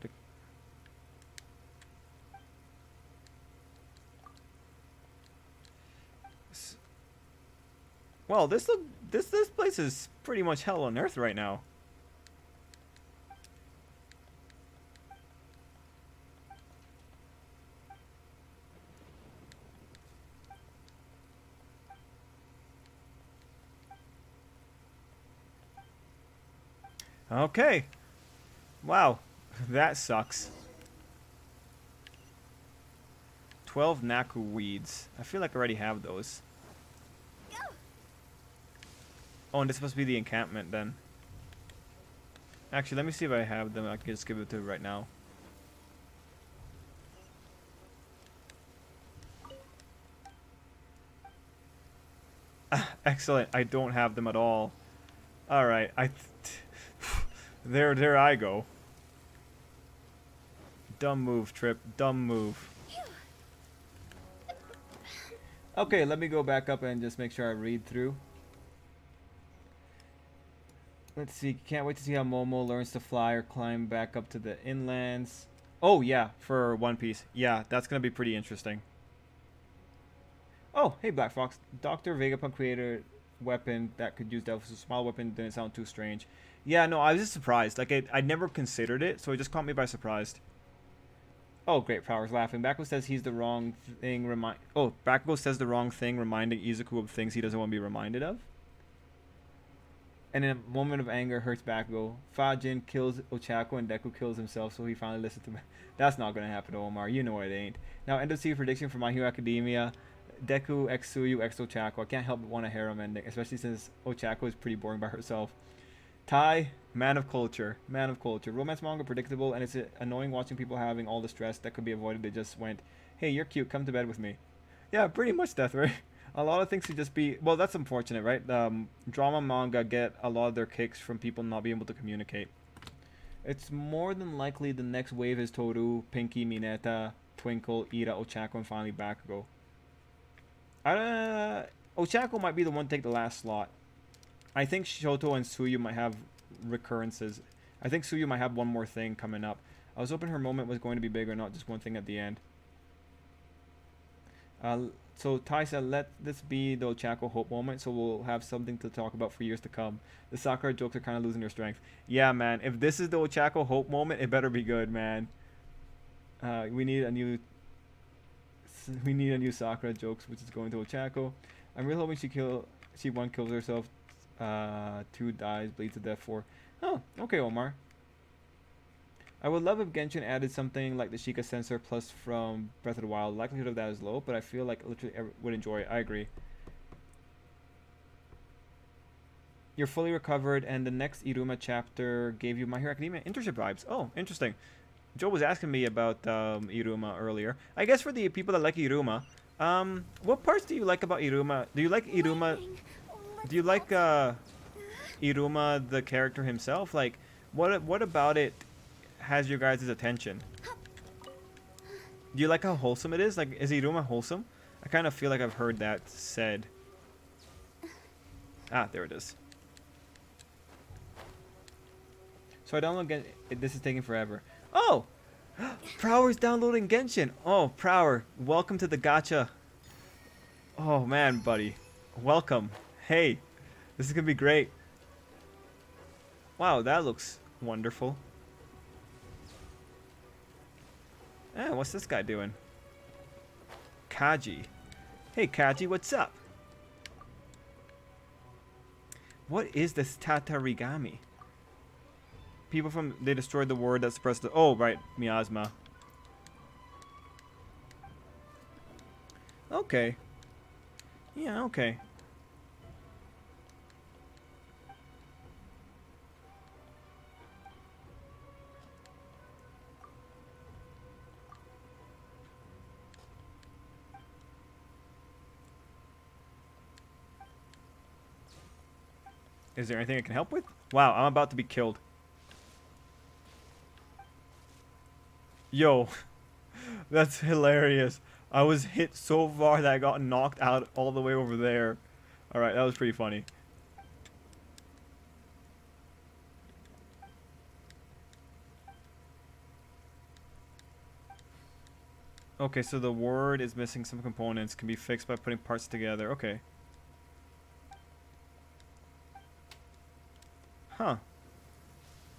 Well, this place is pretty much hell on earth right now. Okay. Wow. That sucks. 12 Naku weeds. I feel like I already have those. Oh, and this must be the encampment then. Actually, let me see if I have them. I can just give it to right now. Excellent. I don't have them at all. Alright. There I go. Dumb move, Trip. Dumb move. Okay, let me go back up and just make sure I read through. Let's see. Can't wait to see how Momo learns to fly or climb back up to the inlands. Oh, yeah, for One Piece. Yeah, that's going to be pretty interesting. Oh, hey, Black Fox. Dr. Vegapunk created a weapon that could use Devils. A small weapon didn't sound too strange. Yeah, no, I was just surprised. Like, I never considered it, so it just caught me by surprise. Oh, great. Power's laughing. Bakugo says he's the wrong thing. Bakugo says the wrong thing, reminding Izuku of things he doesn't want to be reminded of. And in a moment of anger, hurts Bakugo. Fajin kills Ochako and Deku kills himself, so he finally listens to me. That's not going to happen to Omar. You know it ain't. Now, end of season prediction for My Hero Academia. Deku x Tsuyu x Ochako. I can't help but want a harem ending, especially since Ochako is pretty boring by herself. Tai, man of culture. Man of culture. Romance manga predictable, and it's annoying watching people having all the stress that could be avoided. They just went, hey, you're cute, come to bed with me. Yeah, pretty much Death Ray. A lot of things should just be... Well, that's unfortunate, right? Drama manga get a lot of their kicks from people not being able to communicate. It's more than likely the next wave is Toru, Pinky, Mineta, Twinkle, Ida, Ochako, and finally Bakugo. Ochako might be the one to take the last slot. I think Shoto and Suyu might have recurrences. I think Suyu might have one more thing coming up. I was hoping her moment was going to be bigger, not just one thing at the end. So Tai said, let this be the Ochako hope moment, so we'll have something to talk about for years to come. The Sakura jokes are kind of losing their strength. Yeah, man. If this is the Ochako hope moment, it better be good, man. We need a new Sakura jokes, which is going to Ochako. I'm really hoping she one kills herself, 2 dies, bleeds to death, 4. Oh, okay, Omar. I would love if Genshin added something like the Sheikah sensor plus from Breath of the Wild. The likelihood of that is low, but I feel like literally everyone would enjoy it. I agree. You're fully recovered, and the next Iruma chapter gave you My Hero Academia internship vibes. Oh, interesting. Joe was asking me about Iruma earlier. I guess for the people that like Iruma, what parts do you like about Iruma? Do you like Iruma? Do you like Iruma the character himself? Like, what about it has your guys' attention? Do you like how wholesome it is? Like, is Iruma wholesome? I kind of feel like I've heard that said. Ah, there it is. So I download Genshin. This is taking forever. Oh! Prower's downloading Genshin. Oh, Prower, welcome to the gacha. Oh, man, buddy. Welcome. Hey, this is going to be great. Wow, that looks wonderful. Eh, what's this guy doing? Kaji. Hey, Kaji, what's up? What is this Tatarigami? People from... They destroyed the word that suppressed the... Oh, right. Miasma. Okay. Yeah, okay. Is there anything I can help with? Wow, I'm about to be killed. Yo, that's hilarious. I was hit so far that I got knocked out all the way over there. Alright, that was pretty funny. Okay, so the word is missing some components. Can be fixed by putting parts together. Okay. Huh.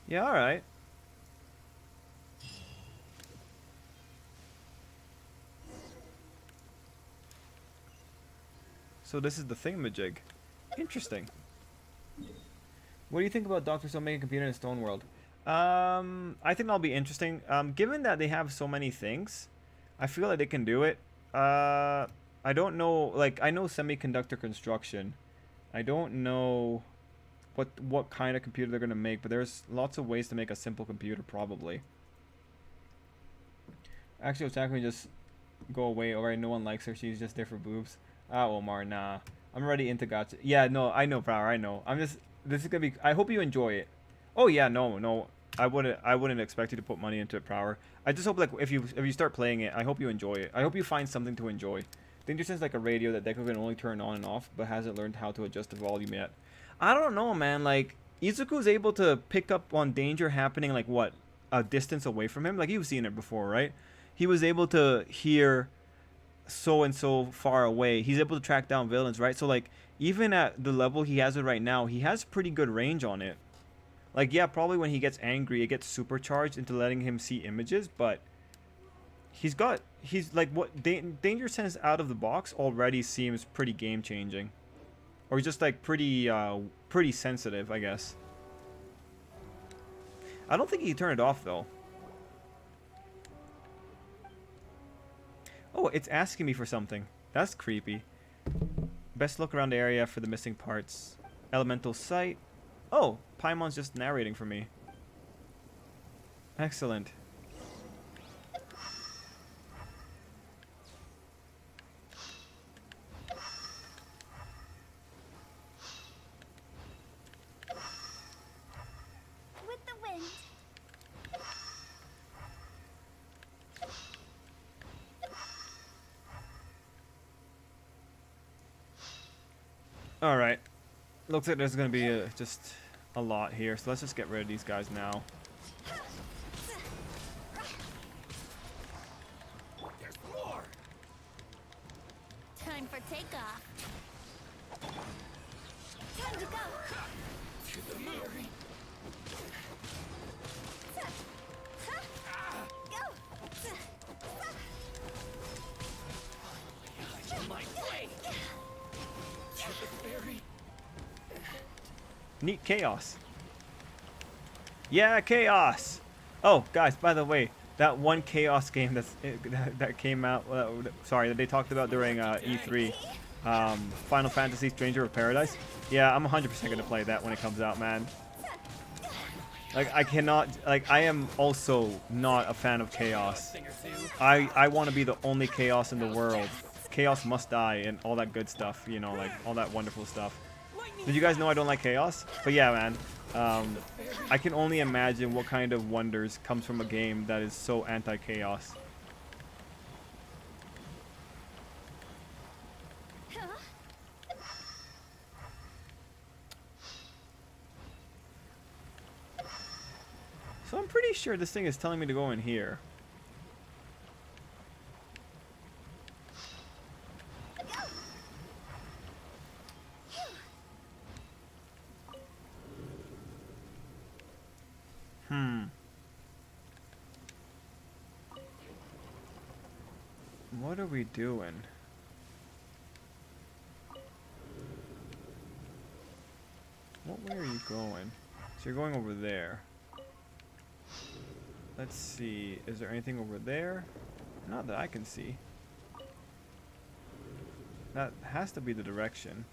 Yeah, alright. So this is the thingamajig. Interesting. What do you think about Dr. Stone making a computer in a stone world? I think that'll be interesting. Given that they have so many things, I feel like they can do it. I don't know, like, I know semiconductor construction. I don't know what kind of computer they're going to make, but there's lots of ways to make a simple computer, probably. Actually, Otaku just go away. Alright, no one likes her. She's just there for boobs. Ah, Omar, nah. I'm already into gacha. Yeah, no, I know, Prower, I know. This is gonna be, I hope you enjoy it. Oh yeah, no. I wouldn't expect you to put money into it, Prower. I just hope, like, if you start playing it, I hope you enjoy it. I hope you find something to enjoy. Danger Sense is like a radio that Deku can only turn on and off, but hasn't learned how to adjust the volume yet. I don't know, man. Like, Izuku's able to pick up on danger happening, like, what, a distance away from him? Like, you've seen it before, right? He was able to hear so and so far away. He's able to track down villains, right? So, like, even at the level he has it right now, he has pretty good range on it. Like, yeah, probably when he gets angry, it gets supercharged into letting him see images, but he's like, what Danger Sense out of the box already seems pretty game changing, or just like pretty sensitive, I guess. I don't think he can turn it off though. Oh, it's asking me for something. That's creepy. Best look around the area for the missing parts. Elemental sight. Oh, Paimon's just narrating for me. Excellent. With the wind. Alright. Looks like there's gonna be just a lot here, so let's just get rid of these guys now. There's more. Time for takeoff. Time to go. To the mirror. Go. In my way. To the fairy. Neat chaos. Yeah, chaos. Oh, guys, by the way, that one chaos game that came out, sorry, that they talked about during E3, Final Fantasy Stranger of Paradise. Yeah, I'm 100% gonna play that when it comes out, man. Like, I cannot, like, I am also not a fan of chaos. Thing or two. I want to be the only chaos in the world. Chaos must die and all that good stuff, you know, like all that wonderful stuff. Did you guys know I don't like chaos? But yeah, man, I can only imagine what kind of wonders comes from a game that is so anti-chaos. So I'm pretty sure this thing is telling me to go in here. What are we doing? What way are you going? So you're going over there. Let's see. Is there anything over there? Not that I can see. That has to be the direction.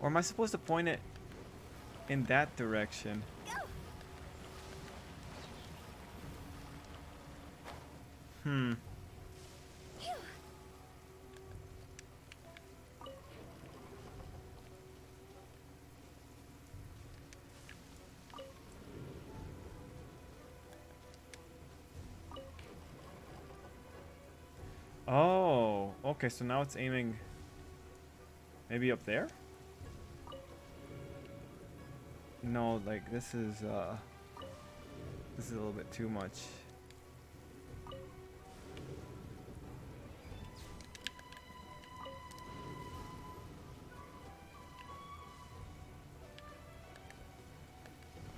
Or am I supposed to point it in that direction? Hmm. Oh, okay, so now it's aiming maybe up there? No, like this is a little bit too much.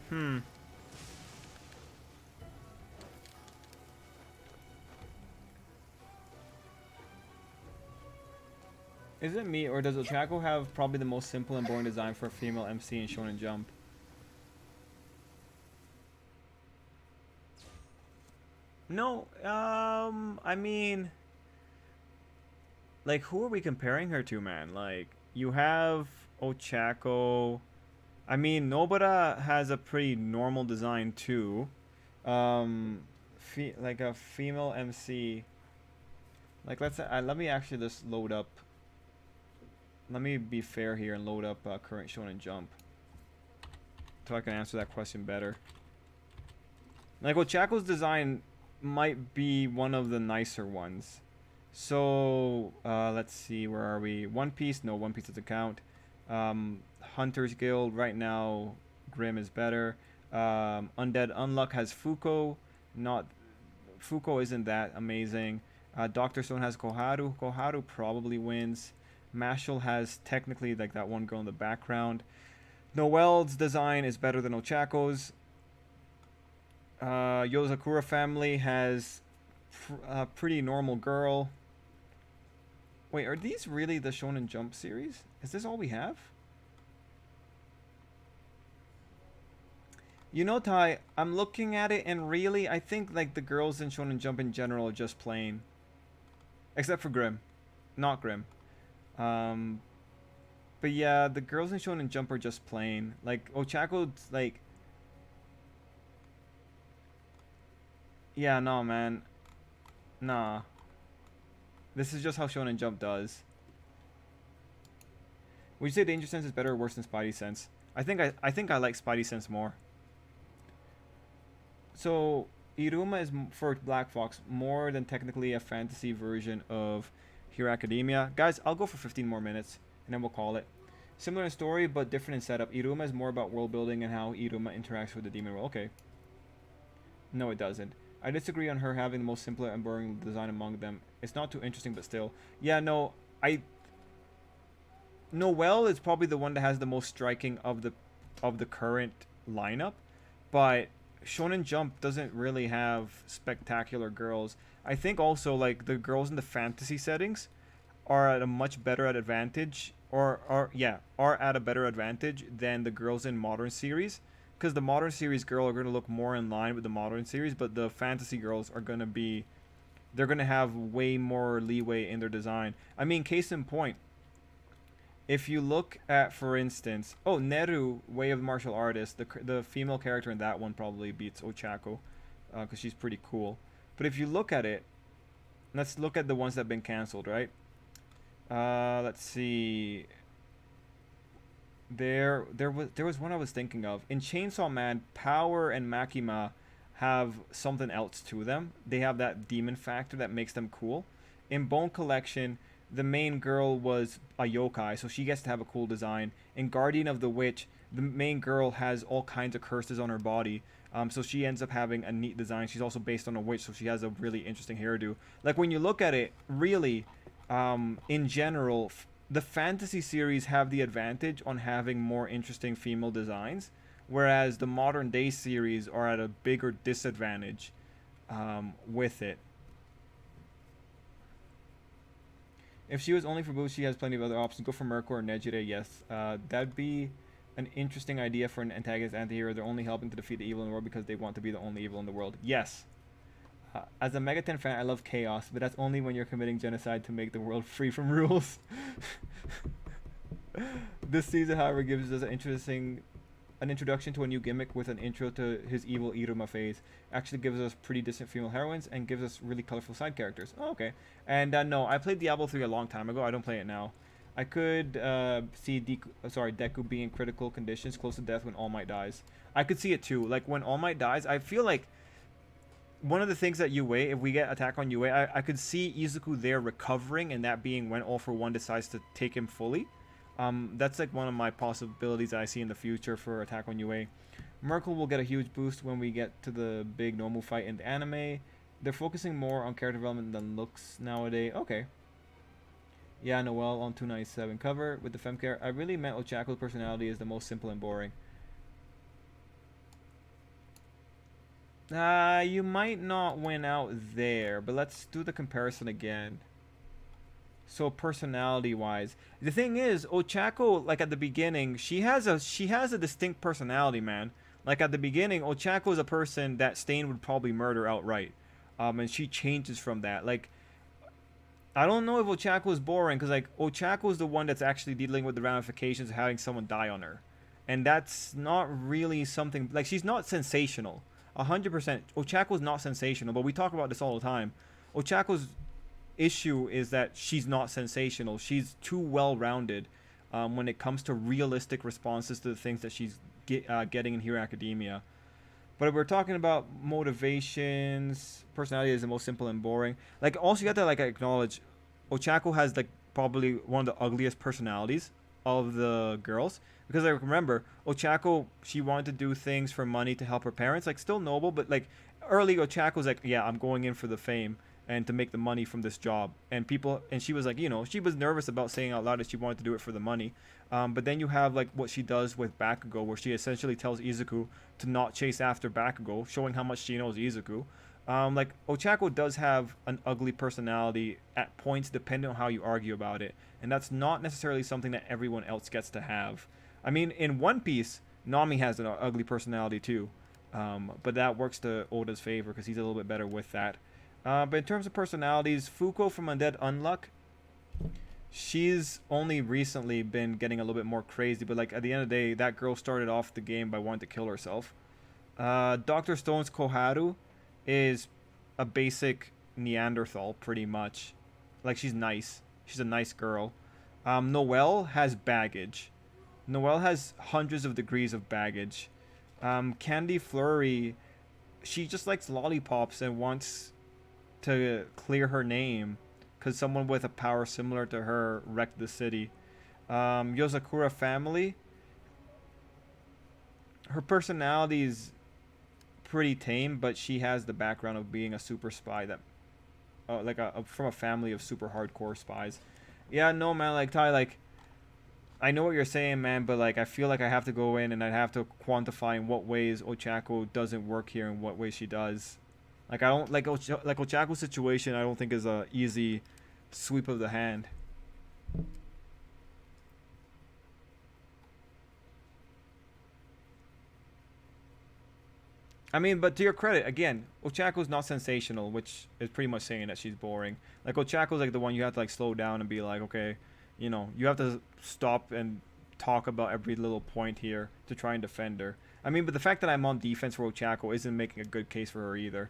Hmm. Is it me, or does Ochako have probably the most simple and boring design for a female MC in Shonen Jump? No, I mean, like, who are we comparing her to, man? Like, you have Ochako. I mean, Nobara has a pretty normal design too. Like a female MC. Like, let's let me actually just load up. Let me be fair here and load up current Shonen Jump, so I can answer that question better. Like, Ochako's design might be one of the nicer ones. So let's see, where are we? One Piece? No, One Piece doesn't count. Hunter's Guild right now, Grim is better. Undead Unluck has Fuko. Not Fuko isn't that amazing. Dr. Stone has Koharu. Koharu probably wins. Mashal has technically like that one girl in the background. Noel's design is better than Ochako's. Yozakura family has a pretty normal girl. Wait, are these really the Shonen Jump series? Is this all we have? You know, Ty, I'm looking at it and really, I think like the girls in Shonen Jump in general are just plain. Except for Grim. Not Grim. But yeah, the girls in Shonen Jump are just plain. Like, Ochako's like... Yeah, no, man. Nah. This is just how Shonen Jump does. Would you say Danger Sense is better or worse than Spidey Sense? I think I like Spidey Sense more. So, Iruma is for Black Fox more than technically a fantasy version of Hero Academia. Guys, I'll go for 15 more minutes and then we'll call it. Similar in story but different in setup. Iruma is more about world building and how Iruma interacts with the demon world. Okay. No, it doesn't. I disagree on her having the most simpler and boring design among them. It's not too interesting, but still. Yeah, no, Noelle is probably the one that has the most striking of the current lineup, but Shonen Jump doesn't really have spectacular girls. I think also like the girls in the fantasy settings are at a much better advantage, or are at a better advantage than the girls in modern series. Because the modern series girl are going to look more in line with the modern series, but the fantasy girls are going to be, they're going to have way more leeway in their design. I mean, case in point, if you look at, for instance, Neru, Way of the Martial Artist, the female character in that one probably beats Ochako, because she's pretty cool. But if you look at it, let's look at the ones that have been cancelled, right? Let's see. There was one I was thinking of. In Chainsaw Man, Power and Makima have something else to them. They have that demon factor that makes them cool. In Bone Collection, the main girl was a yokai, so she gets to have a cool design. In Guardian of the Witch, the main girl has all kinds of curses on her body, so she ends up having a neat design. She's also based on a witch, so she has a really interesting hairdo. Like, when you look at it, really, in general, the fantasy series have the advantage on having more interesting female designs, whereas the modern day series are at a bigger disadvantage with it. If she was only for boobs, she has plenty of other options. Go for Merkur or Nejire, yes. That'd be an interesting idea for an antagonist anti-hero. They're only helping to defeat the evil in the world because they want to be the only evil in the world. Yes. As a Megaten fan, I love chaos, but that's only when you're committing genocide to make the world free from rules. This season, however, gives us an introduction to a new gimmick with an intro to his evil Iruma phase. Actually gives us pretty decent female heroines and gives us really colorful side characters. Oh, okay. And no, I played Diablo 3 a long time ago. I don't play it now. I could see Deku being in critical conditions, close to death when All Might dies. I could see it too. Like, when All Might dies, I feel like one of the things that Yue, if we get attack on Yue, I could see Izuku there recovering, and that being when All for One decides to take him fully. That's like one of my possibilities that I see in the future for attack on Yue. Merkel will get a huge boost when we get to the big normal fight in the anime. They're focusing more on character development than looks nowadays. Okay. Yeah, Noelle on 297 cover with the femcare. I really meant Ochako's personality is the most simple and boring. You might not win out there, but let's do the comparison again. So personality-wise, the thing is, Ochako, like at the beginning, she has a distinct personality, man. Like at the beginning, Ochako is a person that Stain would probably murder outright, and she changes from that. Like, I don't know if Ochako is boring, because like Ochako is the one that's actually dealing with the ramifications of having someone die on her, and that's not really something like she's not sensational. 100%. Ochako's not sensational, but we talk about this all the time. Ochako's issue is that she's not sensational. She's too well-rounded when it comes to realistic responses to the things that she's getting in Hero Academia. But if we're talking about motivations, personality is the most simple and boring. Like, also you have to like acknowledge, Ochako has like probably one of the ugliest personalities of the girls. Because I remember, Ochako, she wanted to do things for money to help her parents. Like, still noble, but like early Ochako's like, yeah, I'm going in for the fame and to make the money from this job. And she was like, you know, she was nervous about saying out loud that she wanted to do it for the money. But then you have like what she does with Bakugo, where she essentially tells Izuku to not chase after Bakugo, showing how much she knows Izuku. Like, Ochako does have an ugly personality at points, depending on how you argue about it. And that's not necessarily something that everyone else gets to have. I mean, in One Piece, Nami has an ugly personality too. But that works to Oda's favor because he's a little bit better with that. But in terms of personalities, Fuko from Undead Unluck, she's only recently been getting a little bit more crazy. But like at the end of the day, that girl started off the game by wanting to kill herself. Dr. Stone's Koharu is a basic Neanderthal, pretty much. Like, she's nice. She's a nice girl. Noelle has baggage. Noelle has hundreds of degrees of baggage. Candy Flurry, she just likes lollipops and wants to clear her name because someone with a power similar to her wrecked the city. Yozakura family. Her personality is pretty tame, but she has the background of being a super spy that, like from a family of super hardcore spies. Yeah, no man, like Ty, like I know what you're saying, man, but like I feel like I have to go in and I have to quantify in what ways Ochako doesn't work here and what ways she does. Like I don't like Ochako's situation. I don't think is a easy sweep of the hand. I mean, but to your credit, again, Ochako's not sensational, which is pretty much saying that she's boring. Like Ochako's like the one you have to like slow down and be like, okay, you know, you have to stop and talk about every little point here to try and defend her. I mean, but the fact that I'm on defense for Ochako isn't making a good case for her either.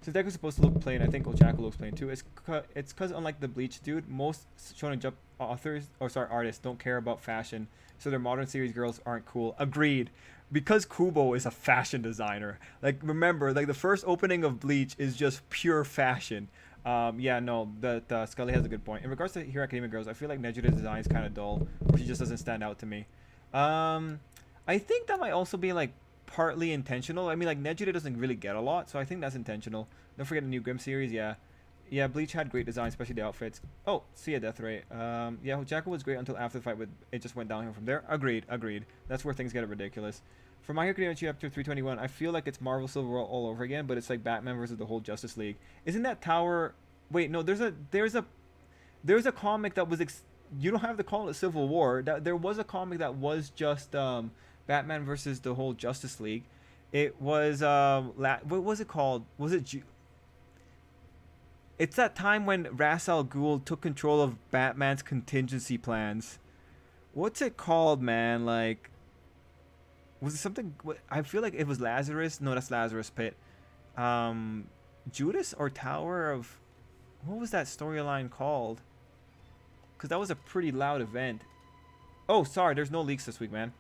Since Deku's supposed to look plain, I think Ochako looks plain too. It's because unlike the Bleach dude, most Shonen Jump artists don't care about fashion, so their modern series girls aren't cool. Agreed. Because Kubo is a fashion designer. Like remember, like the first opening of Bleach is just pure fashion. Yeah, no, the Scully has a good point. In regards to Hero Academia girls, I feel like Nejuda's design is kind of dull, or she just doesn't stand out to me. I think that might also be like partly intentional. I mean, like Nejuda doesn't really get a lot, so I think that's intentional. Don't forget the new Grim series, yeah. Yeah, Bleach had great design, especially the outfits. Oh, see ya, Death Ray. Yeah, Hojako was great until after the fight, but it just went downhill from there. Agreed. That's where things get ridiculous. For My Hero Academia chapter 321, I feel like it's Marvel Civil War all over again, but it's like Batman versus the whole Justice League. Isn't that Tower? Wait, no. There's a comic that was. You don't have to call it Civil War. There was a comic that was just Batman versus the whole Justice League. It was what was it called? Was it? It's that time when Ra's al Ghul took control of Batman's contingency plans. What's it called, man? Like, was it something? I feel like it was Lazarus. No, that's Lazarus Pit. Judas or Tower of... What was that storyline called? Because that was a pretty loud event. Oh, sorry. There's no leaks this week, man.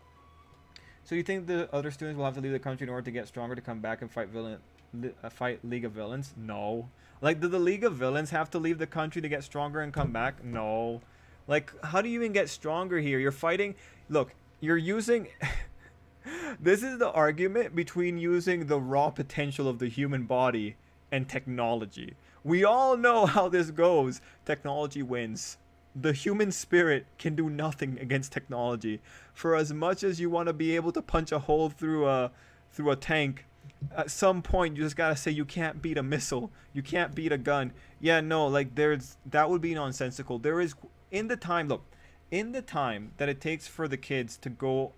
So you think the other students will have to leave the country in order to get stronger to come back and fight League of Villains? No. Like, do the League of Villains have to leave the country to get stronger and come back? No. Like, how do you even get stronger here? You're fighting... Look, you're using... This is the argument between using the raw potential of the human body and technology. We all know how this goes. Technology wins. The human spirit can do nothing against technology. For as much as you want to be able to punch a hole through a tank, at some point you just gotta say you can't beat a missile, you can't beat a gun. Yeah, no, like that would be nonsensical. There is in the time that it takes for the kids to go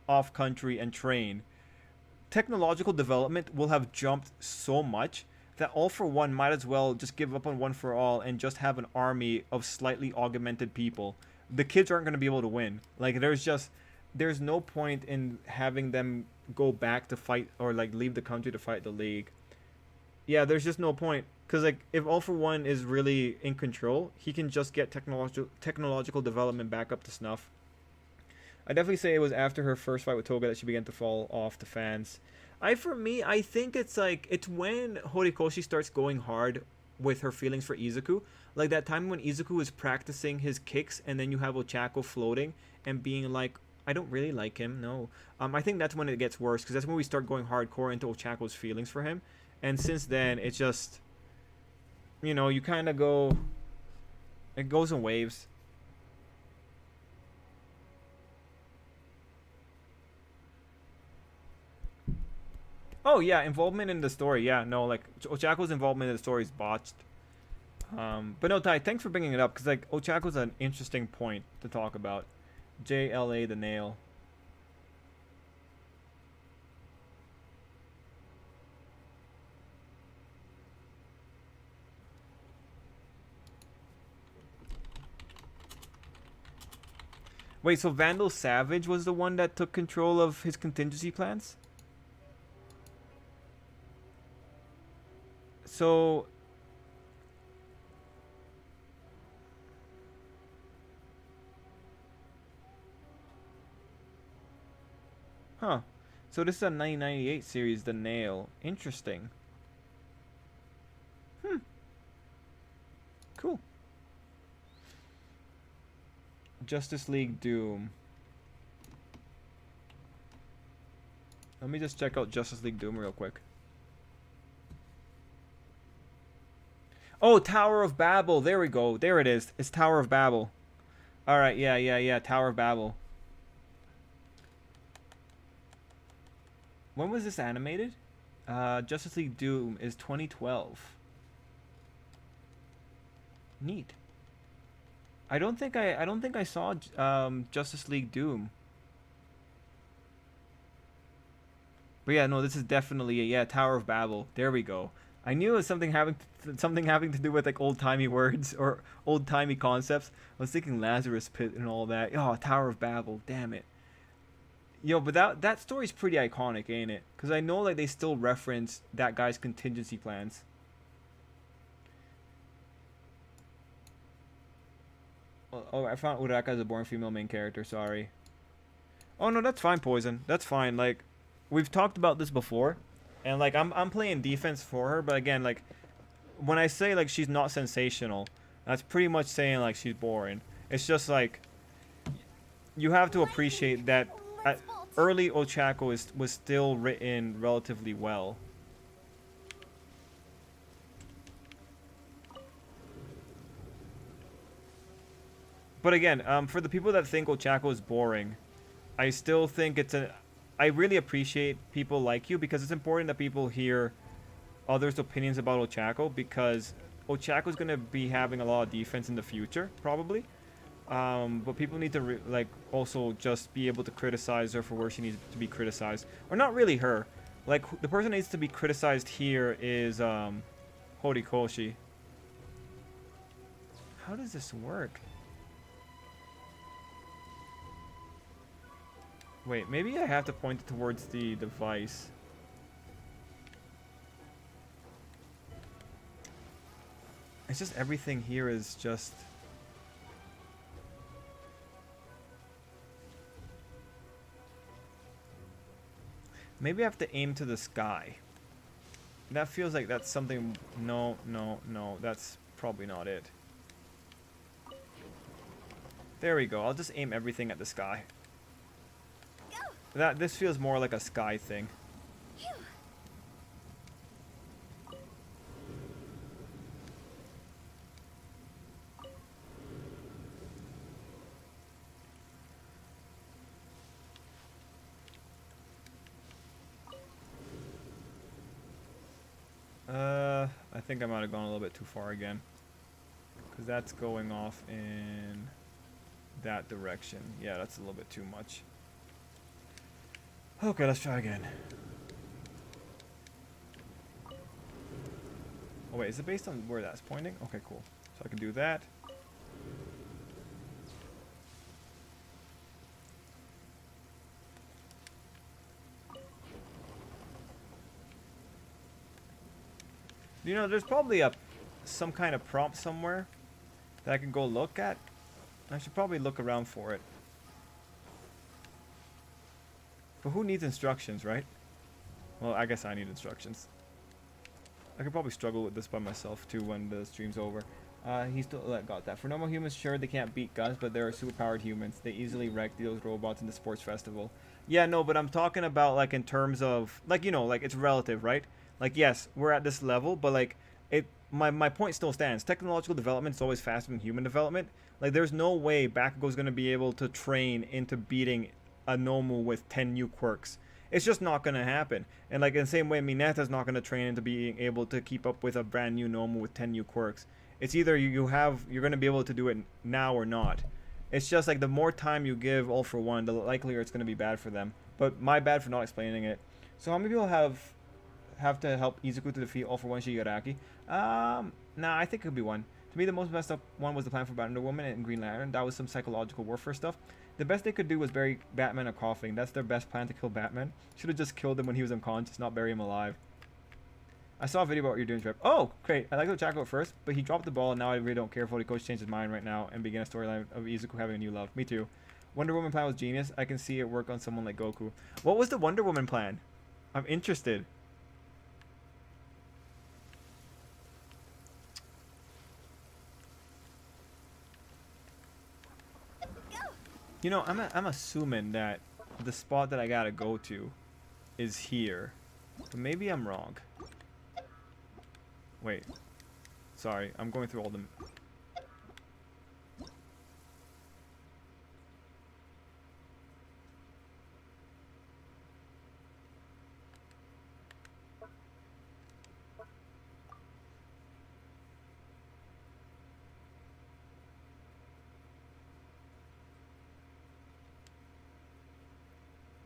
off country and train, technological development will have jumped so much that All For One might as well just give up on One For All and just have an army of slightly augmented people. The kids aren't going to be able to win. Like there's no point in having them go back to fight or like leave the country to fight the League. Yeah, there's just no point, because like if All For One is really in control, he can just get technological development back up to snuff. I definitely say it was after her first fight with Toga that she began to fall off the fans. I think it's when Horikoshi starts going hard with her feelings for Izuku. Like that time when Izuku is practicing his kicks and then you have Ochako floating and being like, I don't really like him, no. I think that's when it gets worse, because that's when we start going hardcore into Ochako's feelings for him. And since then, it's just, you kind of go, it goes in waves. Oh yeah, involvement in the story. Yeah, no, like Ochako's involvement in the story is botched. But no, Tai, thanks for bringing it up, because like Ochako's an interesting point to talk about. JLA the nail. Wait, so Vandal Savage was the one that took control of his contingency plans? So So this is a 1998 series, The Nail. Interesting. Cool. Justice League Doom. Let me just check out Justice League Doom real quick. Oh, Tower of Babel. There we go. There it is. It's Tower of Babel. Alright, yeah. Tower of Babel. When was this animated? Justice League Doom is 2012. Neat. I don't think I saw Justice League Doom. But yeah, no, this is definitely Tower of Babel. There we go. I knew it was something having to do with like old-timey words or old-timey concepts. I was thinking Lazarus Pit and all that. Oh, Tower of Babel. Damn it. Yo, but that story's pretty iconic, ain't it? Because I know like they still reference that guy's contingency plans. Oh, I found Uraka as a born female main character. Sorry. Oh no, that's fine, Poison. That's fine. Like, we've talked about this before, and like I'm playing defense for her. But again, like when I say like she's not sensational, that's pretty much saying like she's boring. It's just like you have to appreciate that early Ochako was still written relatively well. But again, for the people that think Ochako is boring, I still think I really appreciate people like you, because it's important that people hear others' opinions about Ochako, because Ochako is going to be having a lot of defense in the future, probably. But people need to also just be able to criticize her for where she needs to be criticized. Or not really her. Like, the person that needs to be criticized here is Horikoshi. How does this work? Wait, maybe I have to point it towards the device. It's just everything here is just... Maybe I have to aim to the sky. That feels like that's something... No. That's probably not it. There we go. I'll just aim everything at the sky. This feels more like a sky thing. I think I might have gone a little bit too far again, because that's going off in that direction. Yeah, that's a little bit too much. Okay, let's try again. Oh wait, is it based on where that's pointing? Okay, cool. So I can do that. You know, there's probably some kind of prompt somewhere that I can go look at. I should probably look around for it. But who needs instructions, right? Well, I guess I need instructions. I could probably struggle with this by myself too when the stream's over. He still got that. For normal humans, sure, they can't beat guns, but there are superpowered humans. They easily wreck those robots in the sports festival. Yeah, no, but I'm talking about like in terms of like, you know, like it's relative, right? Like, yes, we're at this level, but like my point still stands. Technological development is always faster than human development. Like, there's no way Bakugo's going to be able to train into beating a Nomu with 10 new quirks. It's just not going to happen. And like in the same way, Mineta's not going to train into being able to keep up with a brand new Nomu with 10 new quirks. It's either you're going to be able to do it now or not. It's just like the more time you give All For One, the likelier it's going to be bad for them. But my bad for not explaining it. So how many people have to help Izuku to defeat All For One Shigaraki? Nah, I think it could be one. To me, the most messed up one was the plan for Wonder Woman and Green Lantern. That was some psychological warfare stuff. The best they could do was bury Batman a coughing. That's their best plan to kill Batman. Should have just killed him when he was unconscious, not bury him alive. I saw a video about what you're doing, Trip. Oh, great. I like to check out first, but he dropped the ball, and now I really don't care if Horikoshi changed his mind right now and begin a storyline of Izuku having a new love. Me too. Wonder Woman plan was genius. I can see it work on someone like Goku. What was the Wonder Woman plan? I'm interested. You know, I'm assuming that the spot that I gotta go to is here. But maybe I'm wrong. Wait. Sorry, I'm going through all the...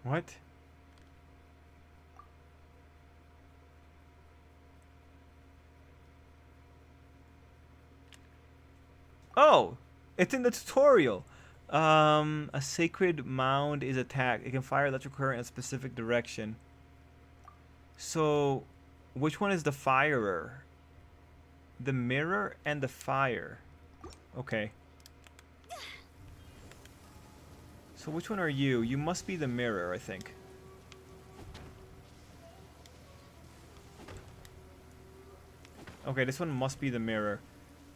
What? Oh, it's in the tutorial. A sacred mound is attacked. It can fire electrical current in a specific direction. So, which one is the firer? The mirror and the fire. Okay. So which one are you? You must be the mirror, I think. Okay, this one must be the mirror.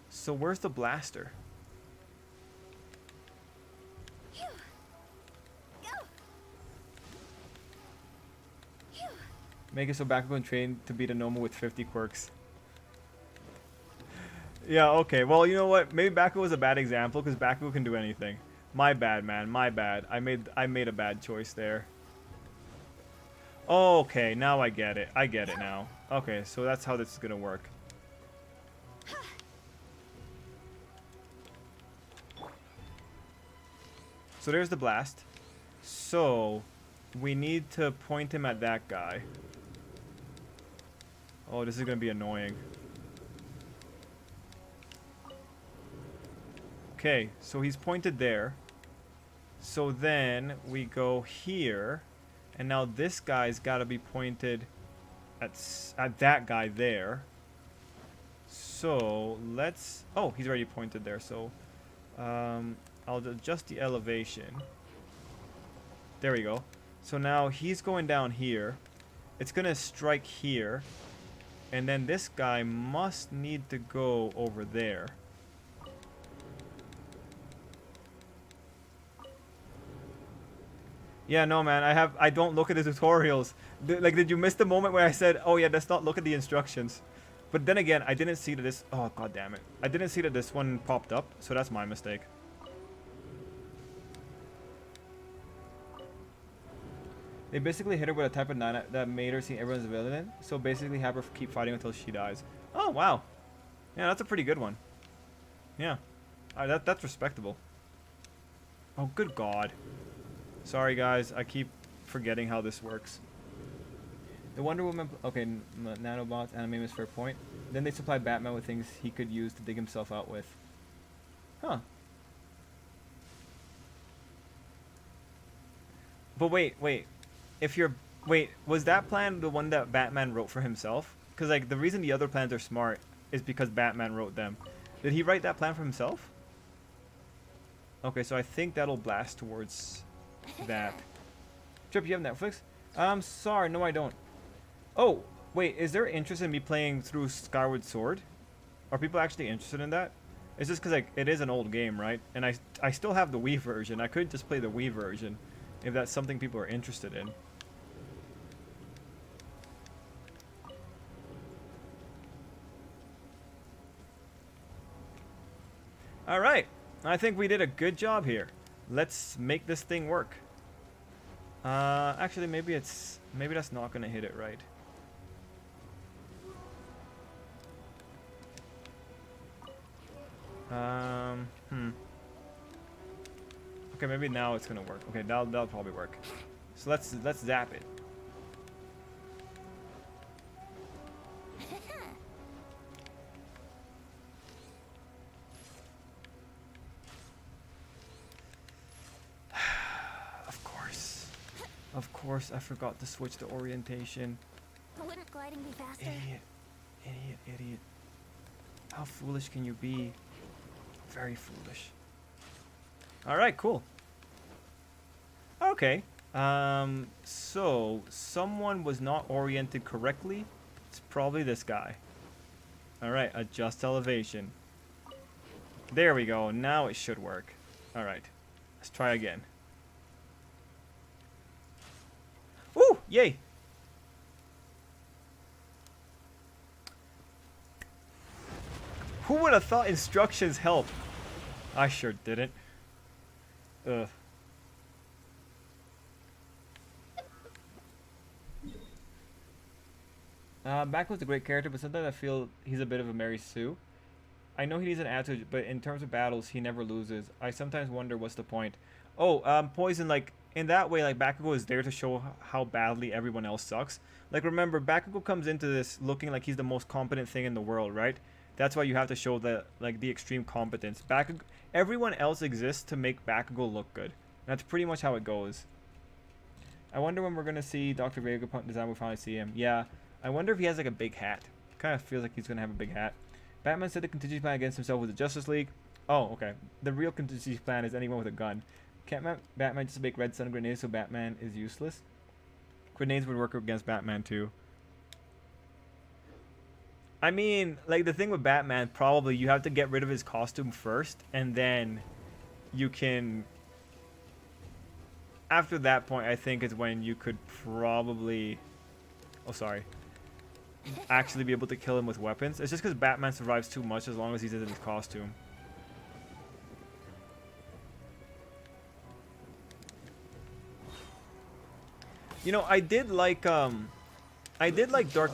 So where's the blaster? Phew. Go. Phew. Make it so Bakugo can train to beat a Nomu with 50 quirks. Yeah, okay. Well, you know what? Maybe Bakugo was a bad example because Bakugo can do anything. My bad, man. My bad. I made a bad choice there. Oh, okay, now I get it. I get it now. Okay, so that's how this is gonna work. So there's the blast. So we need to point him at that guy. Oh, this is gonna be annoying. Okay, so he's pointed there. So then we go here, and now this guy's got to be pointed at that guy there. So let's... Oh, he's already pointed there. So I'll adjust the elevation. There we go. So now he's going down here. It's going to strike here. And then this guy must need to go over there. Yeah, no, man. I don't look at the tutorials. Did you miss the moment where I said, "Oh yeah, let's not look at the instructions"? But then again, I didn't see that this. Oh god damn it! I didn't see that this one popped up, so that's my mistake. They basically hit her with a type of 9 that made her see everyone's villain. So basically, have her keep fighting until she dies. Oh wow, yeah, that's a pretty good one. Yeah, that's respectable. Oh good god. Sorry guys, I keep forgetting how this works. The Wonder Woman... Okay, nanobots, anime is fair point. Then they supply Batman with things he could use to dig himself out with. Huh. But wait. If you're... Wait, was that plan the one that Batman wrote for himself? Because like, the reason the other plans are smart is because Batman wrote them. Did he write that plan for himself? Okay, so I think that'll blast towards... that. Trip, you have Netflix? I'm sorry, no I don't. Oh, wait, is there interest in me playing through Skyward Sword? Are people actually interested in that? It's just because like it is an old game, right? And I still have the Wii version. I could just play the Wii version if that's something people are interested in. Alright, I think we did a good job here. Let's make this thing work. Actually, maybe that's not gonna hit it right. Okay, maybe now it's gonna work. Okay, that'll probably work. So let's zap it. Of course, I forgot to switch the orientation. Wouldn't gliding be faster? Idiot. How foolish can you be? Very foolish. Alright, cool. Okay. So someone was not oriented correctly. It's probably this guy. All right, adjust elevation. There we go. Now it should work. All right, let's try again. Woo! Yay! Who would have thought instructions help? I sure didn't. Ugh. Back a great character, but sometimes I feel he's a bit of a Mary Sue. I know he needs an attitude, but in terms of battles, he never loses. I sometimes wonder what's the point. Oh, Poison, like, in that way, like, Bakugo is there to show how badly everyone else sucks. Like, remember, Bakugo comes into this looking like he's the most competent thing in the world, right? That's why you have to show the, like, the extreme competence. Everyone else exists to make Bakugo look good. That's pretty much how it goes. I wonder when we're going to see Dr. Vegapunk design, we'll finally see him. Yeah, I wonder if he has, like, a big hat. Kind of feels like he's going to have a big hat. Batman said the contingency plan against himself was the Justice League. Oh, okay. The real contingency plan is anyone with a gun. Can't Batman just make red sun grenades so Batman is useless? Grenades would work against Batman too. I mean, like, the thing with Batman, probably you have to get rid of his costume first, and then you can... After that point, I think is when you could probably... Oh, sorry. Actually be able to kill him with weapons. It's just because Batman survives too much as long as he's in his costume. You know, I did like Dark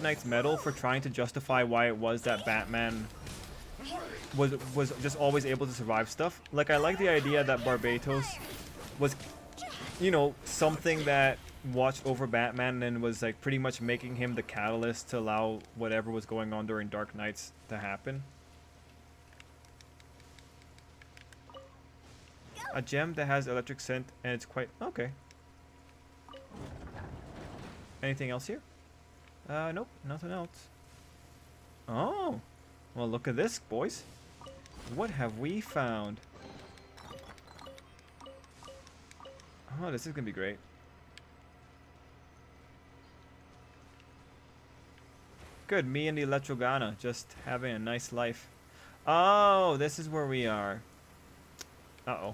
Knight's medal for trying to justify why it was that Batman was just always able to survive stuff. Like, I like the idea that Barbatos was, you know, something that watched over Batman and was, like, pretty much making him the catalyst to allow whatever was going on during Dark Knights to happen. A gem that has electric scent and it's quite... Okay. Anything else here? Nope, nothing else. Oh, well, look at this, boys. What have we found? Oh, this is gonna be great. Good, me and the Electrogana just having a nice life. Oh, this is where we are. Uh-oh.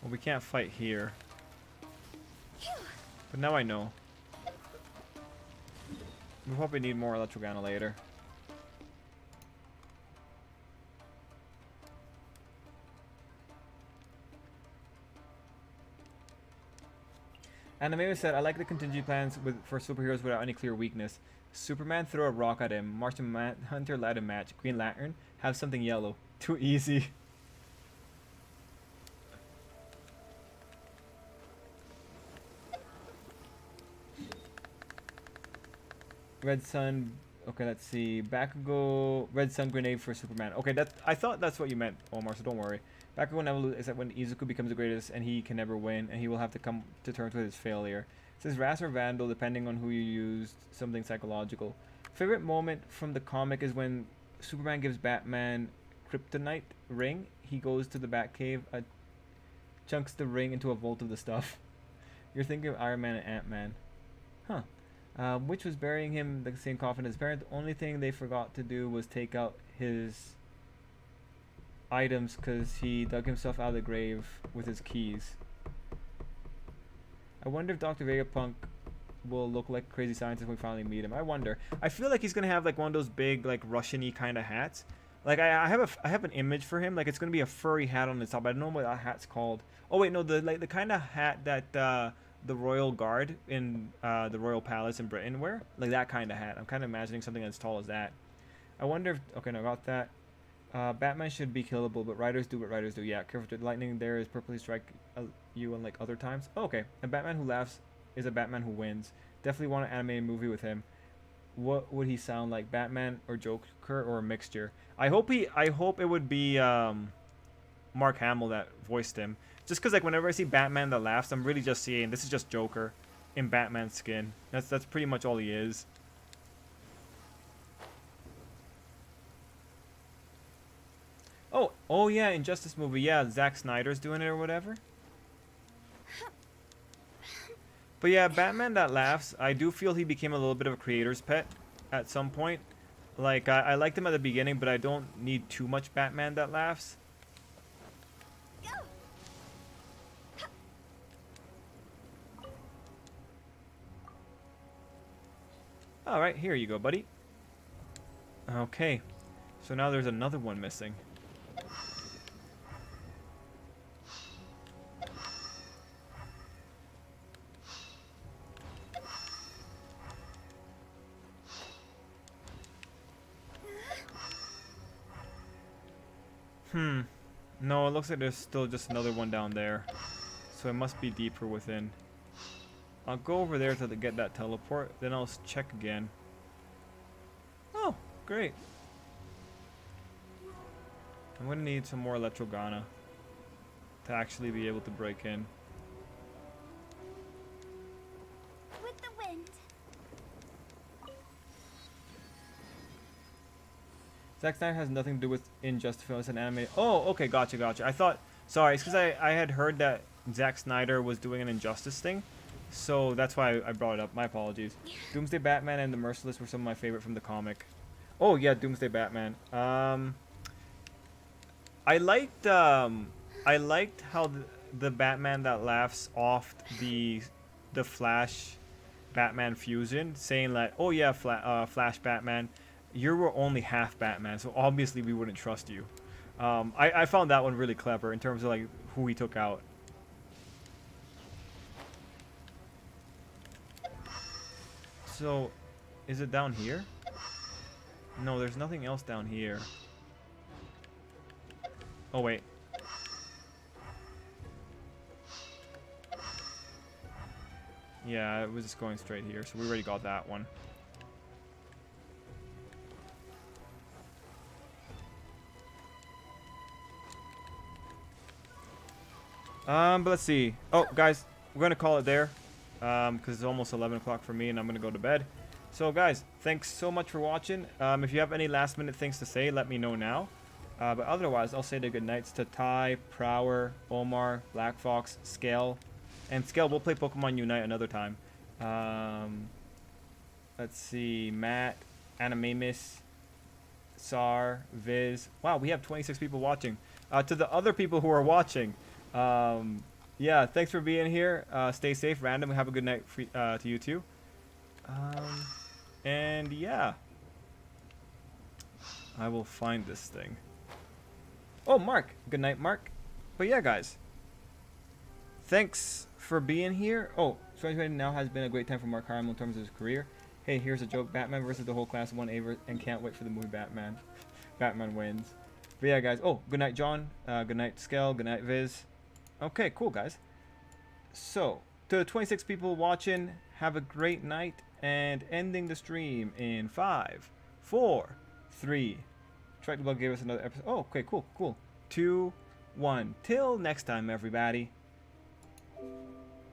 Well, we can't fight here. But now I know. We'll probably need more Electrogana later. Anime said, I like the contingency plans for superheroes without any clear weakness. Superman, throw a rock at him. Martian Manhunter, let him match. Green Lantern, have something yellow. Too easy. Red Sun. Okay, let's see. Bakugo. Red Sun grenade for Superman. Okay, I thought that's what you meant, Omar, so don't worry. Bakugo never loses except when Izuku becomes the greatest and he can never win, and he will have to come to terms with his failure. It says Ras or Vandal, depending on who you used, something psychological. Favorite moment from the comic is when Superman gives Batman kryptonite ring. He goes to the Batcave, chunks the ring into a vault of the stuff. You're thinking of Iron Man and Ant-Man. Huh. Which was burying him in the same coffin as his parent. The only thing they forgot to do was take out his items because he dug himself out of the grave with his keys. I wonder if Dr. Vegapunk will look like a crazy scientist when we finally meet him. I wonder. I feel like he's gonna have like one of those big, like, Russian-y kind of hats. Like, I have an image for him. Like, it's gonna be a furry hat on the top. I don't know what that hat's called. Oh wait, no, the kind of hat that the royal guard in the royal palace in Britain wear. Like that kind of hat. I'm kind of imagining something as tall as that. I wonder if... Okay, no, I got that. Batman should be killable, but riders do what riders do. Yeah, careful. The lightning there is purposely strike you unlike other times. Oh, okay. A Batman who laughs is a Batman who wins. Definitely want an animated movie with him. What would he sound like? Batman or Joker or a mixture? I hope it would be Mark Hamill that voiced him. Just because, like, whenever I see Batman that laughs, I'm really just seeing this is just Joker in Batman's skin. That's pretty much all he is. Oh, Oh yeah, Injustice movie. Yeah, Zack Snyder's doing it or whatever. But yeah, Batman That Laughs, I do feel he became a little bit of a creator's pet at some point. Like, I liked him at the beginning, but I don't need too much Batman That Laughs. Go. Alright, here you go, buddy. Okay, so now there's another one missing. No, it looks like there's still just another one down there. So it must be deeper within. I'll go over there to get that teleport, then I'll check again. Oh, great. I'm gonna need some more Electrogana to actually be able to break in. With the wind. Zack Snyder has nothing to do with Injustice film. It's an anime. Oh, okay, gotcha. I thought, sorry, it's because I had heard that Zack Snyder was doing an Injustice thing. So that's why I brought it up. My apologies. Doomsday Batman and The Merciless were some of my favorite from the comic. Oh yeah, Doomsday Batman. I liked how the Batman That Laughs off the Flash Batman fusion, saying like, oh yeah, Flash Batman, you were only half Batman, so obviously we wouldn't trust you. I found that one really clever in terms of like who he took out. So, is it down here? No, there's nothing else down here. Oh wait. Yeah, it was just going straight here, so we already got that one. But let's see. Oh, guys, we're gonna call it there, because it's almost 11 o'clock for me, and I'm gonna go to bed. So, guys, thanks so much for watching. If you have any last-minute things to say, let me know now. But otherwise, I'll say the good nights to Ty, Prower, Omar, Black Fox, Scale, and Scale. We'll play Pokemon Unite another time. Let's see, Matt, Animamus, Sar, Viz. Wow, we have 26 people watching. To the other people who are watching. Yeah, thanks for being here. Stay safe, random. Have a good night to you too. And yeah, I will find this thing. Oh, Mark. Good night, Mark. But yeah, guys, thanks for being here. Oh, 2020 now has been a great time for Mark Hamill in terms of his career. Hey, here's a joke. Batman versus the whole class won Aver and can't wait for the movie Batman. Batman wins. But yeah, guys. Oh, good night, John. Good night, Skell. Good night, Viz. Okay, cool, guys. So, to the 26 people watching, have a great night, and ending the stream in 5, 4, 3. Tripl-L gave us another episode. Oh, okay, cool. 2, 1. Till next time, everybody.